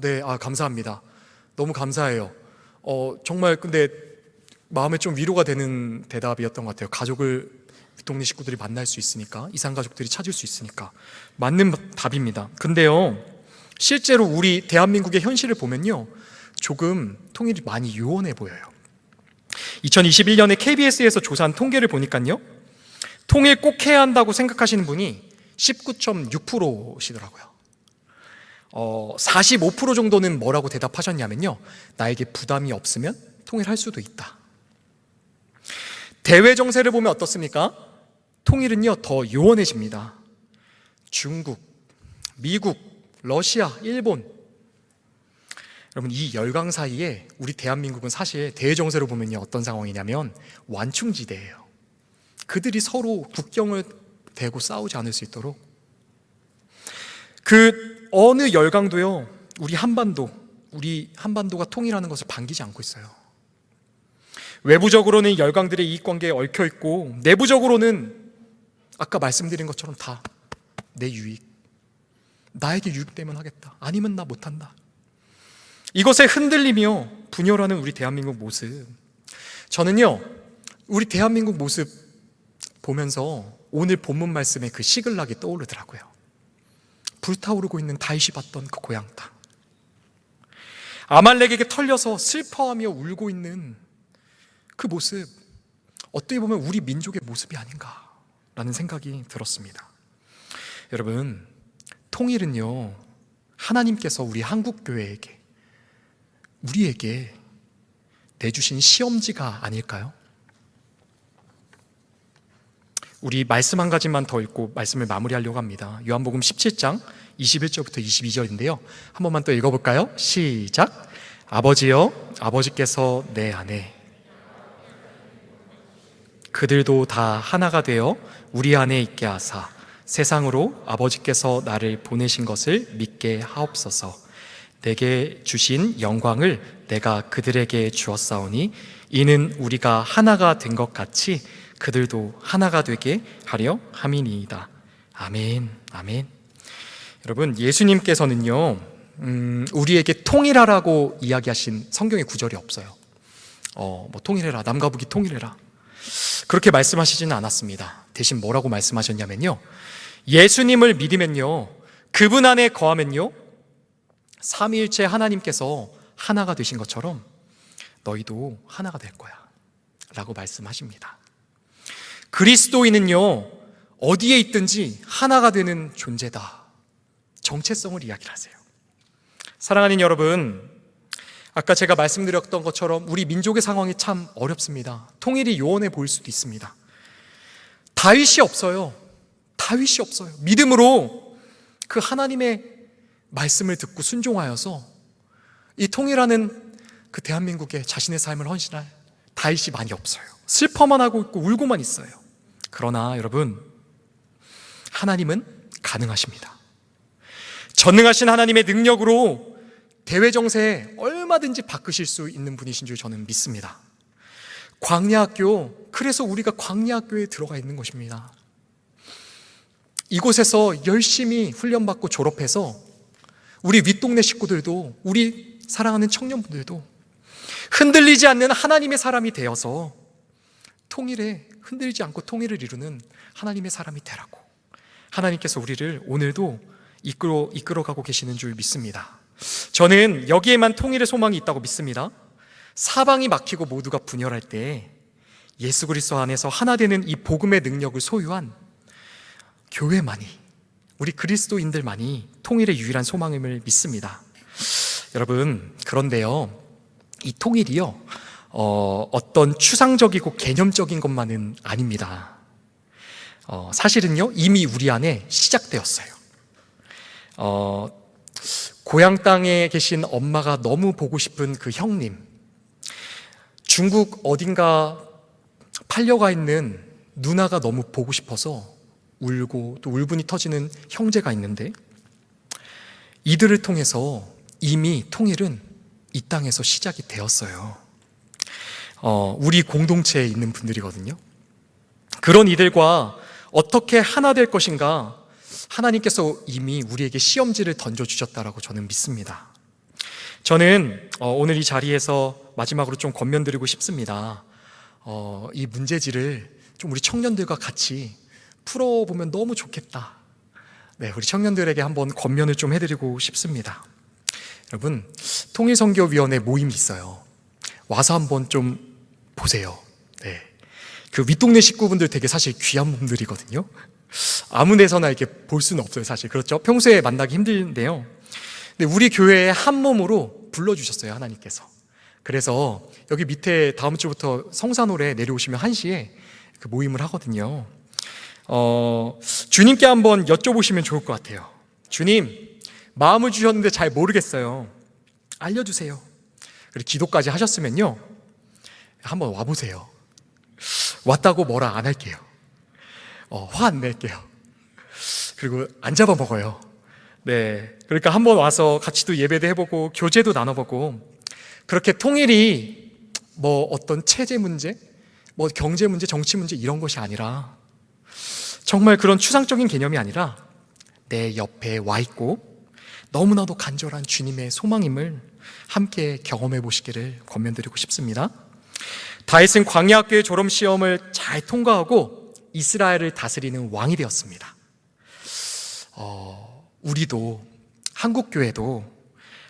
네, 감사합니다. 너무 감사해요. 정말 근데 마음에 좀 위로가 되는 대답이었던 것 같아요. 가족을 동네 식구들이 만날 수 있으니까, 이상 가족들이 찾을 수 있으니까 맞는 답입니다. 근데요, 실제로 우리 대한민국의 현실을 보면요, 조금 통일이 많이 요원해 보여요. 2021년에 KBS에서 조사한 통계를 보니까요, 통일 꼭 해야 한다고 생각하시는 분이 19.6%시더라고요. 45% 정도는 뭐라고 대답하셨냐면요, 나에게 부담이 없으면 통일할 수도 있다. 대외 정세를 보면 어떻습니까? 통일은요, 더 요원해집니다. 중국, 미국, 러시아, 일본. 여러분, 이 열강 사이에 우리 대한민국은 사실 대외 정세로 보면요, 어떤 상황이냐면 완충지대예요. 그들이 서로 국경을 대고 싸우지 않을 수 있도록. 그 어느 열강도요, 우리 한반도가 통일하는 것을 반기지 않고 있어요. 외부적으로는 열강들의 이익관계에 얽혀있고, 내부적으로는 아까 말씀드린 것처럼 다 내 유익, 나에게 유익되면 하겠다, 아니면 나 못한다. 이것에 흔들리며 분열하는 우리 대한민국 모습, 저는요, 우리 대한민국 모습 보면서 오늘 본문 말씀의 그 시글락이 떠오르더라고요. 불타오르고 있는 다윗이 봤던 그 고향 땅, 아말렉에게 털려서 슬퍼하며 울고 있는 그 모습, 어떻게 보면 우리 민족의 모습이 아닌가라는 생각이 들었습니다. 여러분, 통일은요, 하나님께서 우리 한국교회에게, 우리에게 내주신 시험지가 아닐까요? 우리 말씀 한 가지만 더 읽고 말씀을 마무리하려고 합니다. 요한복음 17장 21절부터 22절인데요. 한 번만 또 읽어볼까요? 시작. 아버지여, 아버지께서 내 안에, 그들도 다 하나가 되어 우리 안에 있게 하사 세상으로 아버지께서 나를 보내신 것을 믿게 하옵소서. 내게 주신 영광을 내가 그들에게 주었사오니 이는 우리가 하나가 된 것 같이 그들도 하나가 되게 하려 함이니이다. 아멘. 아멘. 여러분, 예수님께서는요, 우리에게 통일하라고 이야기하신 성경의 구절이 없어요. 뭐 통일해라, 남과 북이 통일해라, 그렇게 말씀하시지는 않았습니다. 대신 뭐라고 말씀하셨냐면요, 예수님을 믿으면요, 그분 안에 거하면요, 삼위일체 하나님께서 하나가 되신 것처럼 너희도 하나가 될 거야 라고 말씀하십니다. 그리스도인은요, 어디에 있든지 하나가 되는 존재다, 정체성을 이야기를 하세요. 사랑하는 여러분, 아까 제가 말씀드렸던 것처럼 우리 민족의 상황이 참 어렵습니다. 통일이 요원해 보일 수도 있습니다. 다윗이 없어요. 다윗이 없어요. 믿음으로 그 하나님의 말씀을 듣고 순종하여서 이 통일하는 그 대한민국에 자신의 삶을 헌신할 다윗이 많이 없어요. 슬퍼만 하고 있고 울고만 있어요. 그러나 여러분, 하나님은 가능하십니다. 전능하신 하나님의 능력으로 대외 정세에 얼마든지 바꾸실 수 있는 분이신 줄 저는 믿습니다. 광야학교, 그래서 우리가 광야학교에 들어가 있는 것입니다. 이곳에서 열심히 훈련받고 졸업해서 우리 윗동네 식구들도, 우리 사랑하는 청년분들도 흔들리지 않는 하나님의 사람이 되어서 통일에 흔들리지 않고 통일을 이루는 하나님의 사람이 되라고 하나님께서 우리를 오늘도 이끌어가고 계시는 줄 믿습니다. 저는 여기에만 통일의 소망이 있다고 믿습니다. 사방이 막히고 모두가 분열할 때 예수 그리스도 안에서 하나 되는 이 복음의 능력을 소유한 교회만이, 우리 그리스도인들만이 통일의 유일한 소망임을 믿습니다. 여러분, 그런데요, 이 통일이요, 어떤 추상적이고 개념적인 것만은 아닙니다. 사실은요, 이미 우리 안에 시작되었어요. 고향 땅에 계신 엄마가 너무 보고 싶은 그 형님, 중국 어딘가 팔려가 있는 누나가 너무 보고 싶어서 울고 또 울분이 터지는 형제가 있는데, 이들을 통해서 이미 통일은 이 땅에서 시작이 되었어요. 우리 공동체에 있는 분들이거든요. 그런 이들과 어떻게 하나 될 것인가 하나님께서 이미 우리에게 시험지를 던져주셨다라고 저는 믿습니다. 저는 오늘 이 자리에서 마지막으로 좀 권면드리고 싶습니다. 이 문제지를 좀 우리 청년들과 같이 풀어보면 너무 좋겠다. 네, 우리 청년들에게 한번 권면을 좀 해드리고 싶습니다. 여러분, 통일선교위원회 모임이 있어요. 와서 한번 좀 보세요. 네, 그 윗동네 식구분들 되게 사실 귀한 분들이거든요. 아무 데서나 이렇게 볼 수는 없어요, 사실. 그렇죠? 평소에 만나기 힘든데요. 근데 우리 교회에 한 몸으로 불러주셨어요, 하나님께서. 그래서 여기 밑에 다음 주부터 성산홀에 내려오시면 1시에 그 모임을 하거든요. 주님께 한번 여쭤보시면 좋을 것 같아요. 주님, 마음을 주셨는데 잘 모르겠어요. 알려주세요. 그리고 기도까지 하셨으면요, 한번 와보세요. 왔다고 뭐라 안 할게요. 화 안 낼게요. 그리고 안 잡아먹어요. 네, 그러니까 한번 와서 같이 또 예배도 해보고 교제도 나눠보고, 그렇게 통일이 뭐 어떤 체제 문제, 뭐 경제 문제, 정치 문제 이런 것이 아니라, 정말 그런 추상적인 개념이 아니라 내 옆에 와 있고 너무나도 간절한 주님의 소망임을 함께 경험해 보시기를 권면드리고 싶습니다. 다윗은 광야학교의 졸업시험을 잘 통과하고 이스라엘을 다스리는 왕이 되었습니다. 우리도, 한국교회도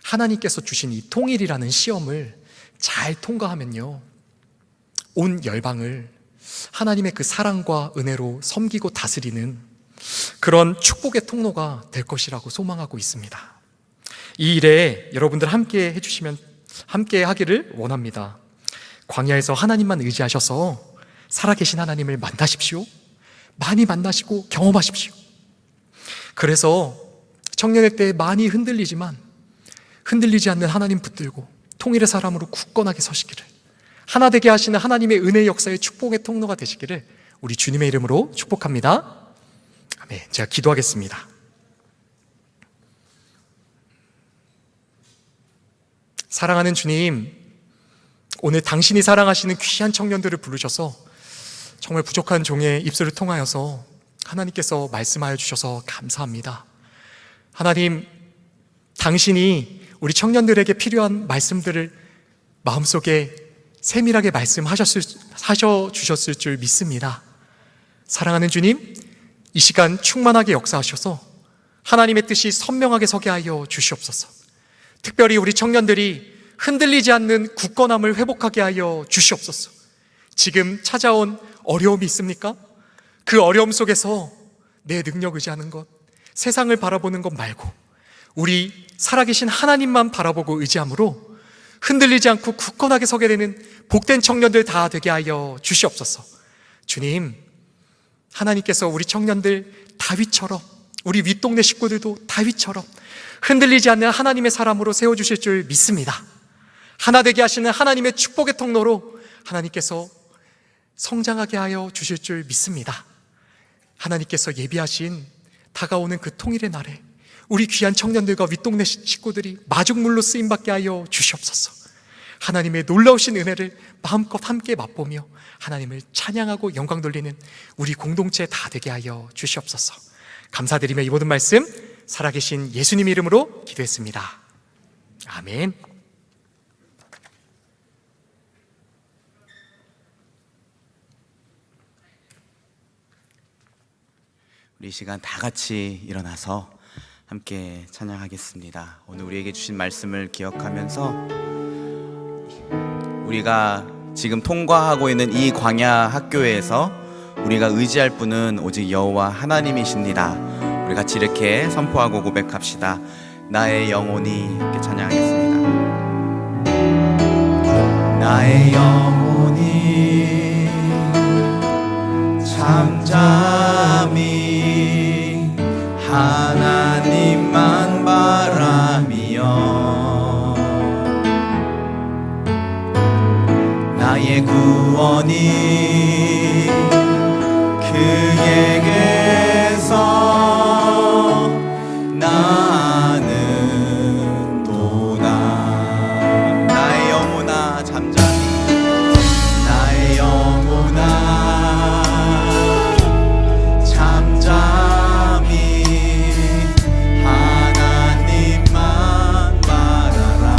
하나님께서 주신 이 통일이라는 시험을 잘 통과하면요, 온 열방을 하나님의 그 사랑과 은혜로 섬기고 다스리는 그런 축복의 통로가 될 것이라고 소망하고 있습니다. 이 일에 여러분들 함께 해주시면, 함께 하기를 원합니다. 광야에서 하나님만 의지하셔서 살아계신 하나님을 만나십시오. 많이 만나시고 경험하십시오. 그래서 청년의 때에 많이 흔들리지만 흔들리지 않는 하나님 붙들고 통일의 사람으로 굳건하게 서시기를, 하나 되게 하시는 하나님의 은혜의 역사의 축복의 통로가 되시기를 우리 주님의 이름으로 축복합니다. 아멘. 제가 기도하겠습니다. 사랑하는 주님, 오늘 당신이 사랑하시는 귀한 청년들을 부르셔서 정말 부족한 종의 입술을 통하여서 하나님께서 말씀하여 주셔서 감사합니다. 하나님, 당신이 우리 청년들에게 필요한 말씀들을 마음속에 세밀하게 말씀하셔주셨을 줄 믿습니다. 사랑하는 주님, 이 시간 충만하게 역사하셔서 하나님의 뜻이 선명하게 서게 하여 주시옵소서. 특별히 우리 청년들이 흔들리지 않는 굳건함을 회복하게 하여 주시옵소서. 지금 찾아온 어려움이 있습니까? 그 어려움 속에서 내 능력 의지하는 것, 세상을 바라보는 것 말고 우리 살아계신 하나님만 바라보고 의지함으로 흔들리지 않고 굳건하게 서게 되는 복된 청년들 다 되게 하여 주시옵소서. 주님, 하나님께서 우리 청년들 다윗처럼, 우리 윗동네 식구들도 다윗처럼 흔들리지 않는 하나님의 사람으로 세워주실 줄 믿습니다. 하나 되게 하시는 하나님의 축복의 통로로 하나님께서 성장하게 하여 주실 줄 믿습니다. 하나님께서 예비하신 다가오는 그 통일의 날에 우리 귀한 청년들과 윗동네 식구들이 마중물로 쓰임받게 하여 주시옵소서. 하나님의 놀라우신 은혜를 마음껏 함께 맛보며 하나님을 찬양하고 영광 돌리는 우리 공동체 다 되게 하여 주시옵소서. 감사드리며 이 모든 말씀 살아계신 예수님 이름으로 기도했습니다. 아멘. 우리 이 시간 다 같이 일어나서 함께 찬양하겠습니다. 오늘 우리에게 주신 말씀을 기억하면서 우리가 지금 통과하고 있는 이 광야 학교에서 우리가 의지할 분은 오직 여호와 하나님이십니다. 우리 같이 이렇게 선포하고 고백합시다. 나의 영혼이, 이렇게 찬양하겠습니다. 나의 영혼이 잠잠히 하나님만 바라며 나의 구원이 그에게서 나는 도나. 나의 영혼아 잠잠히, 나의 영혼아 잠잠히 하나님만 바라라.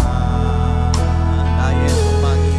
나의 소망이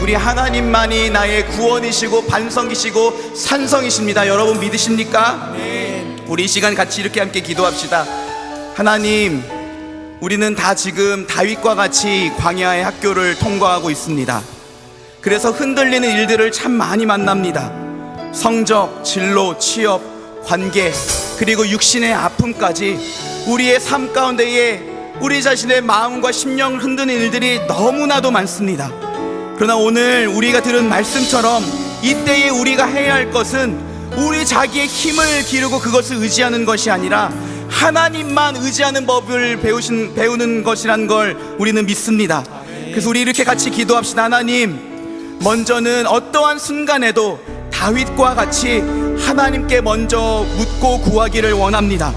우리 하나님만이 나의 구원이시고 반성이시고 산성이십니다. 여러분 믿으십니까? 우리 이 시간 같이 이렇게 함께 기도합시다. 하나님, 우리는 다 지금 다윗과 같이 광야의 학교를 통과하고 있습니다. 그래서 흔들리는 일들을 참 많이 만납니다. 성적, 진로, 취업, 관계, 그리고 육신의 아픔까지 우리의 삶 가운데에 우리 자신의 마음과 심령을 흔드는 일들이 너무나도 많습니다. 그러나 오늘 우리가 들은 말씀처럼 이때에 우리가 해야 할 것은 우리 자기의 힘을 기르고 그것을 의지하는 것이 아니라 하나님만 의지하는 법을 배우는 것이란 걸 우리는 믿습니다. 그래서 우리 이렇게 같이 기도합시다. 하나님, 먼저는 어떠한 순간에도 다윗과 같이 하나님께 먼저 묻고 구하기를 원합니다.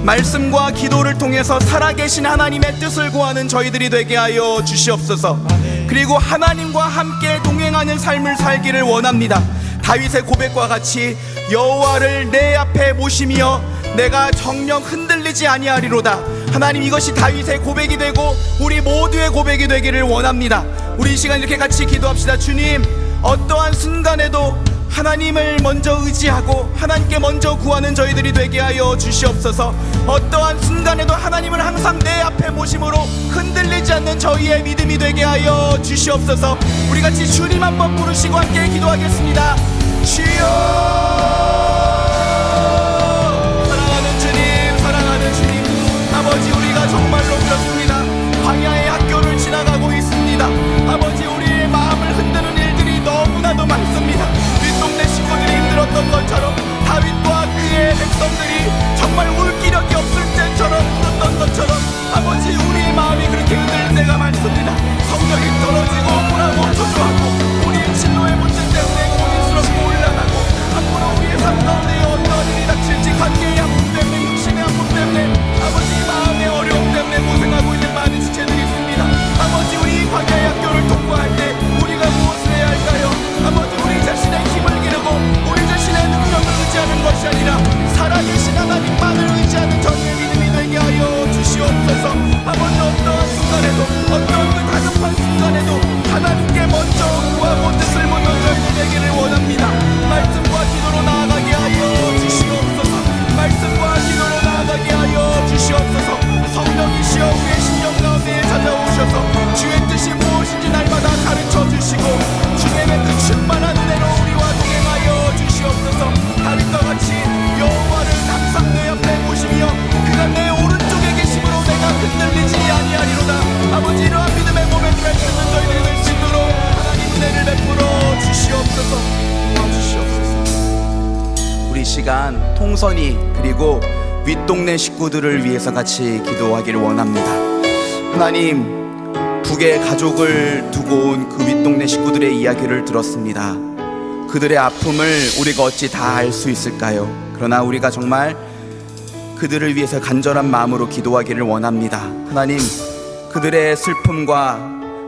말씀과 기도를 통해서 살아계신 하나님의 뜻을 구하는 저희들이 되게 하여 주시옵소서. 그리고 하나님과 함께 동행하는 삶을 살기를 원합니다. 다윗의 고백과 같이 여호와를 내 앞에 모시며 내가 정녕 흔들리지 아니하리로다. 하나님, 이것이 다윗의 고백이 되고 우리 모두의 고백이 되기를 원합니다. 우리 이 시간 이렇게 같이 기도합시다. 주님, 어떠한 순간에도 하나님을 먼저 의지하고 하나님께 먼저 구하는 저희들이 되게 하여 주시옵소서. 어떠한 순간에도 하나님을 항상 내 앞에 모심으로 흔들리지 않는 저희의 믿음이 되게 하여 주시옵소서. 우리 같이 주님 한번 부르시고 함께 기도하겠습니다. 주여, 사랑하는 주님, 사랑하는 주님, 아버지, 우리가 정말로 그렇습니다. 광야의 학교를 지나가고 있습니다. 아버지, 우리의 마음을 흔드는 일들이 너무나도 많습니다. 윗동네 식구들이 힘들었던 것처럼 다윗과 그의 백성들이 정말 울 기력이 없을 때처럼 울었던 것처럼 아버지, 우리의 마음이 그렇게 흔들릴 때가 많습니다. 성적이 떨어지고 불하고 초조하고 우리의 진로의 문제 때문에 고민스럽고 올라가고 앞으로 우리의 삶 가운데 어떤 일이 닥칠지 관계의 아픔 때문에, 육신의 아픔 때문에, 아버지 마음의 어려움 때문에 고생하고 있는 많은 지체들이 있습니다. 아버지, 우리 광야의 학교를 통과할 때 우리가 무엇을 해야 할까요? 아버지, 우리 자신의 힘을 기르고 우리 자신의 능력을 의지하는 것이 아니라 살아계신 하나님만을 의지하는 저희의 믿음이 되게 하여 주시옵소서. 아버지, 어떠한 순간에도, 어떠한 그 다급한 순간에도 하나님께 먼저 구하고 뜻을 묻는 저희들 되기를 원합니다. 말씀과 기도로 나아가게 하여 주시옵소서. 말씀과 기도로 나아가게 하여 주시옵소서. 성령이시여 우리의 심령 가운데 찾아오셔서 주의 뜻이 무엇인지 날마다 가르쳐 주시고 주님의 그 충만한 은혜로 우리와 동행하여 주시옵소서. 다윗과 같이 여호와를 항상 내 앞에 모시며 그가 내 오른쪽에 계심으로 내가 흔들리지 아니하리로다. 아버지, 이러한 믿음의 고백을 듣는 저희들이 될 수 있도록 하나님 은혜를 베풀어 주시옵소서. 우리 시간 통선이 그리고 윗동네 식구들을 위해서 같이 기도하기를 원합니다. 하나님, 북에 가족을 두고 온 그 윗동네 식구들의 이야기를 들었습니다. 그들의 아픔을 우리가 어찌 다 알 수 있을까요? 그러나 우리가 정말 그들을 위해서 간절한 마음으로 기도하기를 원합니다. 하나님, 그들의 슬픔과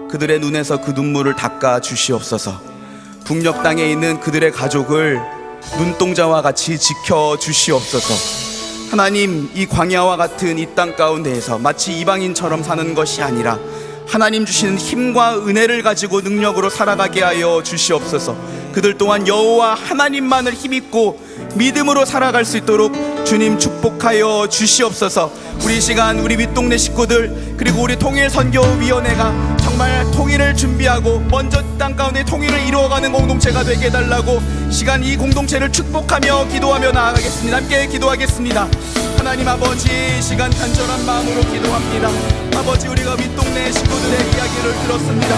그들의 눈에서 그 눈물을 닦아 주시옵소서. 북녘 땅에 있는 그들의 가족을 눈동자와 같이 지켜 주시옵소서. 하나님, 이 광야와 같은 이 땅 가운데에서 마치 이방인처럼 사는 것이 아니라 하나님 주시는 힘과 은혜를 가지고 능력으로 살아가게 하여 주시옵소서. 그들 또한 여호와 하나님만을 힘입고 믿음으로 살아갈 수 있도록 주님 축복하여 주시옵소서. 우리 시간 우리 윗동네 식구들 그리고 우리 통일선교위원회가 정말 통일을 준비하고 먼저 땅 가운데 통일을 이루어가는 공동체가 되게 해달라고 시간 이 공동체를 축복하며 기도하며 나아가겠습니다. 함께 기도하겠습니다. 하나님 아버지, 시간 간절한 마음으로 기도합니다. 아버지, 우리가 윗동네 식구들의 이야기를 들었습니다.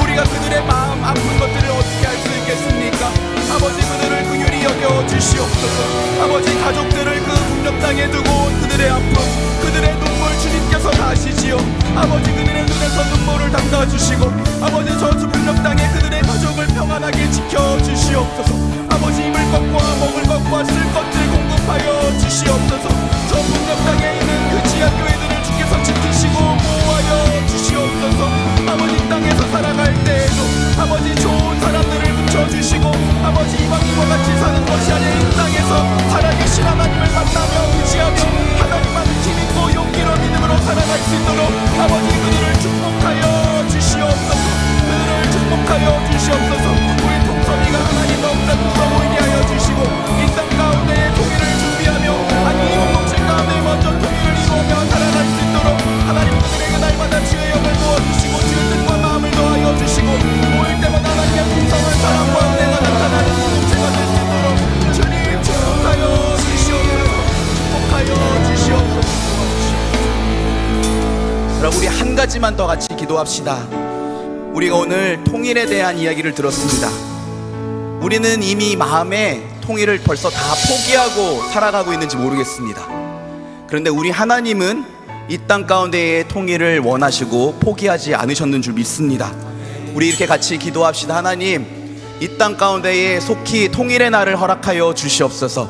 우리가 그들의 마음 아픈 것들을 어떻게 할 수 있겠습니까? 아버지, 그들을 긍휼히 여겨 주시옵소서. 아버지, 가족들을 그 북녘 땅에 두고 그들의 아픔, 그들의 눈물 주님께서 다 아시지요. 아버지, 그들의 눈에서 눈물을 닦아주시고 아버지, 저 북녘 땅에 그들의 가족을 평안하게 지켜주시옵소서. 아버지, 입을 것과 먹을 것과 쓸 것들 공급하여 주시옵소서. 저 북녘 땅에 있는 그 지하교회들을 주께서 지키시고 보호하여 주시옵소서. 아버지, 땅에서 살아갈 때에도 아버지, 좋은 사람들을 붙여주시고 아버지, 이방인과 같이 사는 것이 아니라 이 땅에서 살아계신 하나님을 만나며 의지하며 하나님만 힘있고 용기로 믿음으로 살아갈 수 있도록 아버지, 그들을 축복하여 주시옵소서. 그들을 축복하여 주시옵소서. 가지만 더 같이 기도합시다. 우리가 오늘 통일에 대한 이야기를 들었습니다. 우리는 이미 마음에 통일을 벌써 다 포기하고 살아가고 있는지 모르겠습니다. 그런데 우리 하나님은 이 땅 가운데의 통일을 원하시고 포기하지 않으셨는 줄 믿습니다. 우리 이렇게 같이 기도합시다. 하나님, 이 땅 가운데에 속히 통일의 날을 허락하여 주시옵소서.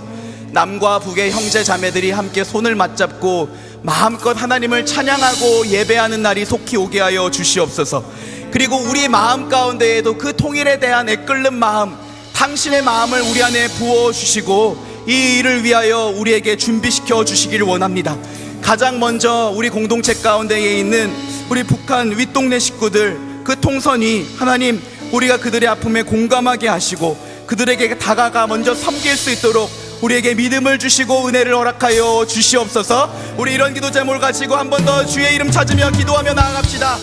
남과 북의 형제 자매들이 함께 손을 맞잡고 마음껏 하나님을 찬양하고 예배하는 날이 속히 오게 하여 주시옵소서. 그리고 우리 마음 가운데에도 그 통일에 대한 애끓는 마음, 당신의 마음을 우리 안에 부어주시고 이 일을 위하여 우리에게 준비시켜 주시기를 원합니다. 가장 먼저 우리 공동체 가운데에 있는 우리 북한 윗동네 식구들, 그 통선이 하나님, 우리가 그들의 아픔에 공감하게 하시고 그들에게 다가가 먼저 섬길 수 있도록 우리에게 믿음을 주시고 은혜를 허락하여 주시옵소서. 우리 이런 기도 제목을 가지고 한 번 더 주의 이름 찾으며 기도하며 나아갑시다.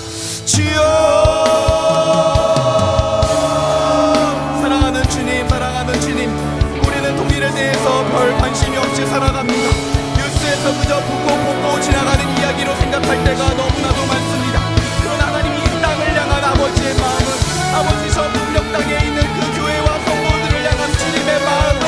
주여, 사랑하는 주님, 사랑하는 주님, 우리는 통일에 대해서 별 관심이 없이 살아갑니다. 뉴스에서 그저 보고 지나가는 이야기로 생각할 때가 너무나도 많습니다. 그러나 하나님이 이 땅을 향한 아버지의 마음은, 아버지 저 북녘 땅에 있는 그 교회와 성도들을 향한 주님의 마음은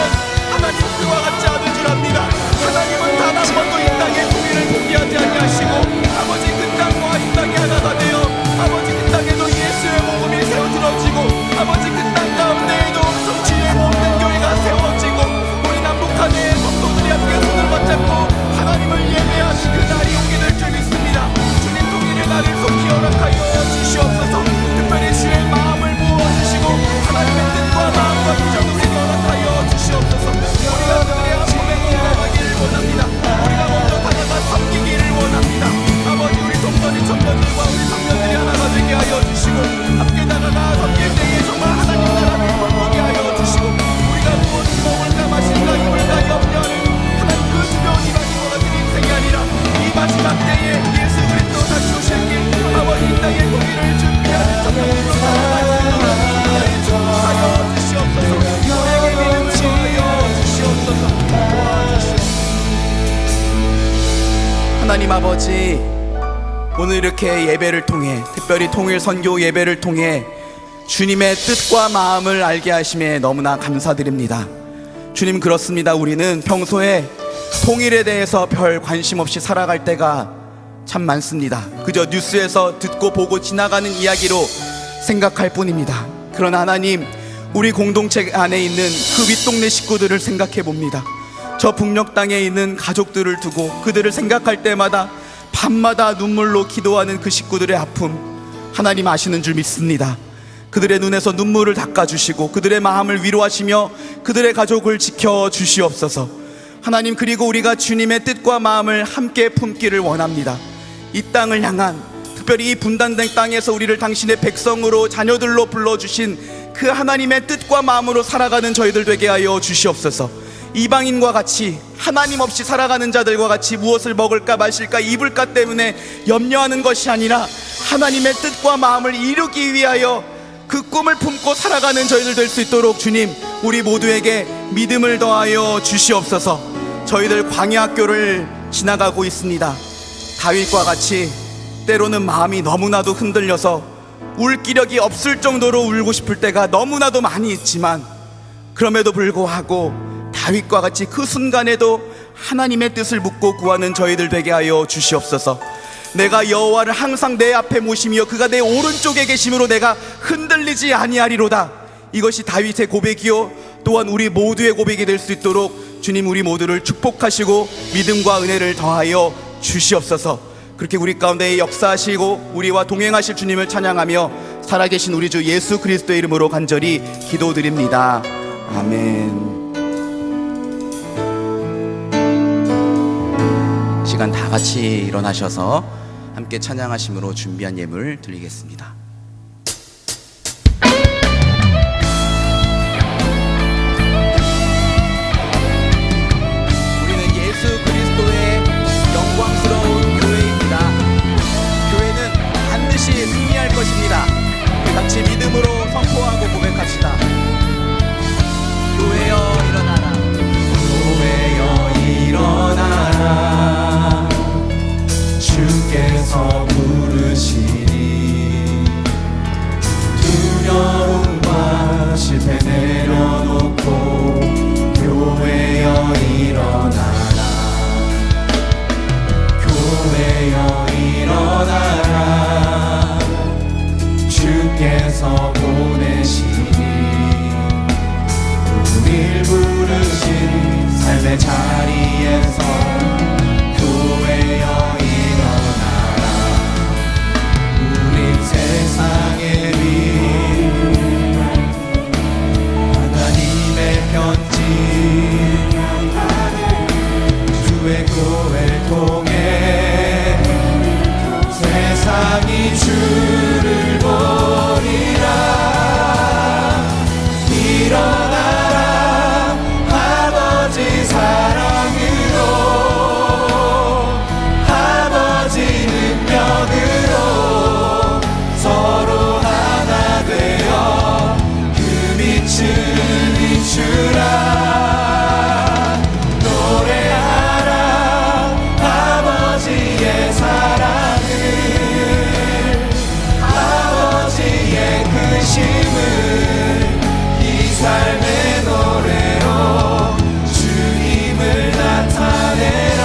하나님 그와 같지 않은 줄 압니다. 하나님은 단 한 번도 이 땅의 통일을 포기하지 아니하시고 아버지 그 땅과 이 땅이 하나가 되어 아버지 그 땅에도 예수의 복음이 세워들어지고 아버지 그 땅 가운데에도 성취의 모든 교회가 세워지고 우리 남북한의 성도들이 함께 손을 맞잡고 하나님을 예배하신 그 날이 오게 될 줄 믿습니다. 주님 통일의 날을 속히 허락하여 주시옵소서. 특별히 주의 마음을 부어주시고 하나님의 뜻과 마음과 비전을 허락하여 주시옵소서. 우리가 그들의 아픔에 공감하기를 원합니다. 우리가 먼저 다가가 섬기기를 원합니다. 아버지, 우리 동선이 청년들과 우리 청년들이 하나가 되게 하여 주시고 함께 다가가 섬길 때에 정말 하나님 나라를 보게 하여 주시고 우리가 무엇을 먹을까 마실까 입을까 염려하는 하나님 그 두려운 이방인과 같은 인생이 아니라 이 마지막 때에 예수 그리스도 다시 오실 길 아버지 이 땅의 통일을 준비하는 청년들로 살아갈 수 있도록 하여 주시옵소서. 우리에게 믿음을 더하여 주시옵소서. 하나님 아버지, 오늘 이렇게 예배를 통해, 특별히 통일 선교 예배를 통해 주님의 뜻과 마음을 알게 하심에 너무나 감사드립니다. 주님, 그렇습니다. 우리는 평소에 통일에 대해서 별 관심 없이 살아갈 때가 참 많습니다. 그저 뉴스에서 듣고 보고 지나가는 이야기로 생각할 뿐입니다. 그러나 하나님, 우리 공동체 안에 있는 그 윗동네 식구들을 생각해 봅니다. 저 북녘 땅에 있는 가족들을 두고 그들을 생각할 때마다 밤마다 눈물로 기도하는 그 식구들의 아픔 하나님 아시는 줄 믿습니다. 그들의 눈에서 눈물을 닦아주시고 그들의 마음을 위로하시며 그들의 가족을 지켜주시옵소서. 하나님, 그리고 우리가 주님의 뜻과 마음을 함께 품기를 원합니다. 이 땅을 향한, 특별히 이 분단된 땅에서 우리를 당신의 백성으로 자녀들로 불러주신 그 하나님의 뜻과 마음으로 살아가는 저희들 되게 하여 주시옵소서. 이방인과 같이 하나님 없이 살아가는 자들과 같이 무엇을 먹을까 마실까 입을까 때문에 염려하는 것이 아니라 하나님의 뜻과 마음을 이루기 위하여 그 꿈을 품고 살아가는 저희들 될 수 있도록 주님, 우리 모두에게 믿음을 더하여 주시옵소서. 저희들 광야학교를 지나가고 있습니다. 다윗과 같이 때로는 마음이 너무나도 흔들려서 울 기력이 없을 정도로 울고 싶을 때가 너무나도 많이 있지만 그럼에도 불구하고 다윗과 같이 그 순간에도 하나님의 뜻을 묻고 구하는 저희들 되게 하여 주시옵소서. 내가 여호와를 항상 내 앞에 모시며 그가 내 오른쪽에 계심으로 내가 흔들리지 아니하리로다. 이것이 다윗의 고백이요 또한 우리 모두의 고백이 될 수 있도록 주님, 우리 모두를 축복하시고 믿음과 은혜를 더하여 주시옵소서. 그렇게 우리 가운데 역사하시고 우리와 동행하실 주님을 찬양하며 살아계신 우리 주 예수 그리스도의 이름으로 간절히 기도드립니다. 아멘. 시간 다 같이 일어나셔서 함께 찬양하심으로 준비한 예물 드리겠습니다. 우리는 예수 그리스도의 영광스러운 교회입니다. 교회는 반드시 승리할 것입니다. 우리 같이 믿음으로 선포하고 고백합시다. 교회여 일어나라. 교회여 일어나라. 주께서 부르시 일어나라. 주께서 보내시니 우릴 부르신 삶의 자리에서 교회여 일어나라. 우린 세상의 빛, 하나님의 편지, 주의 교회를 통해 세상이 주를 보리라. 일어나라. 아버지 사랑으로, 아버지 능력으로 서로 하나 되어 그 빛을 비추라. 노래하라. 아버지의 사랑을, 아버지의 크심을 이 삶의 노래로 주님을 나타내라.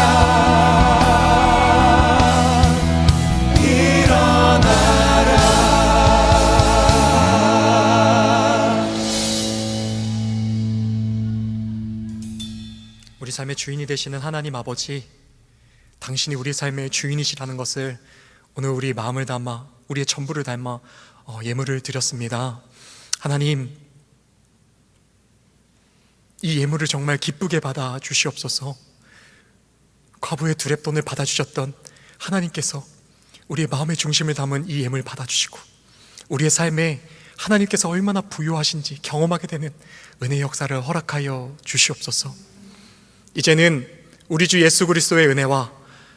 일어나라. 우리 삶의 주인이 되시는 하나님 아버지, 당신이 우리 삶의 주인이시라는 것을 오늘 우리 마음을 담아, 우리의 전부를 담아 예물을 드렸습니다. 하나님, 이 예물을 정말 기쁘게 받아 주시옵소서. 과부의 두렙돈을 받아주셨던 하나님께서 우리의 마음의 중심을 담은 이 예물 받아주시고, 우리의 삶에 하나님께서 얼마나 부유하신지 경험하게 되는 은혜의 역사를 허락하여 주시옵소서. 이제는 우리 주 예수 그리스도의 은혜와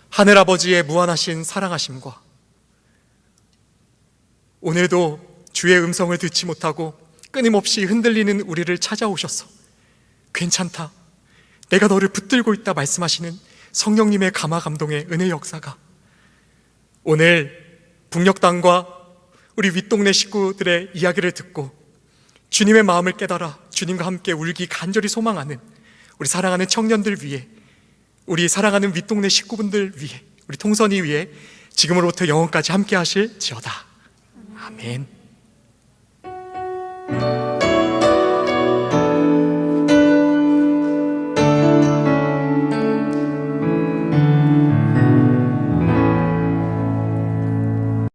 하늘아버지의 무한하신 사랑하심과, 오늘도 주의 음성을 듣지 못하고 끊임없이 흔들리는 우리를 찾아오셔서 괜찮다, 내가 너를 붙들고 있다 말씀하시는 성령님의 감화 감동의 은혜 역사가 오늘 북녘땅과 우리 윗동네 식구들의 이야기를 듣고 주님의 마음을 깨달아 주님과 함께 울기 간절히 소망하는 우리 사랑하는 청년들 위해, 우리 사랑하는 윗동네 식구분들 위해, 우리 통선이 위해 지금으로부터 영원까지 함께 하실지어다. 아멘.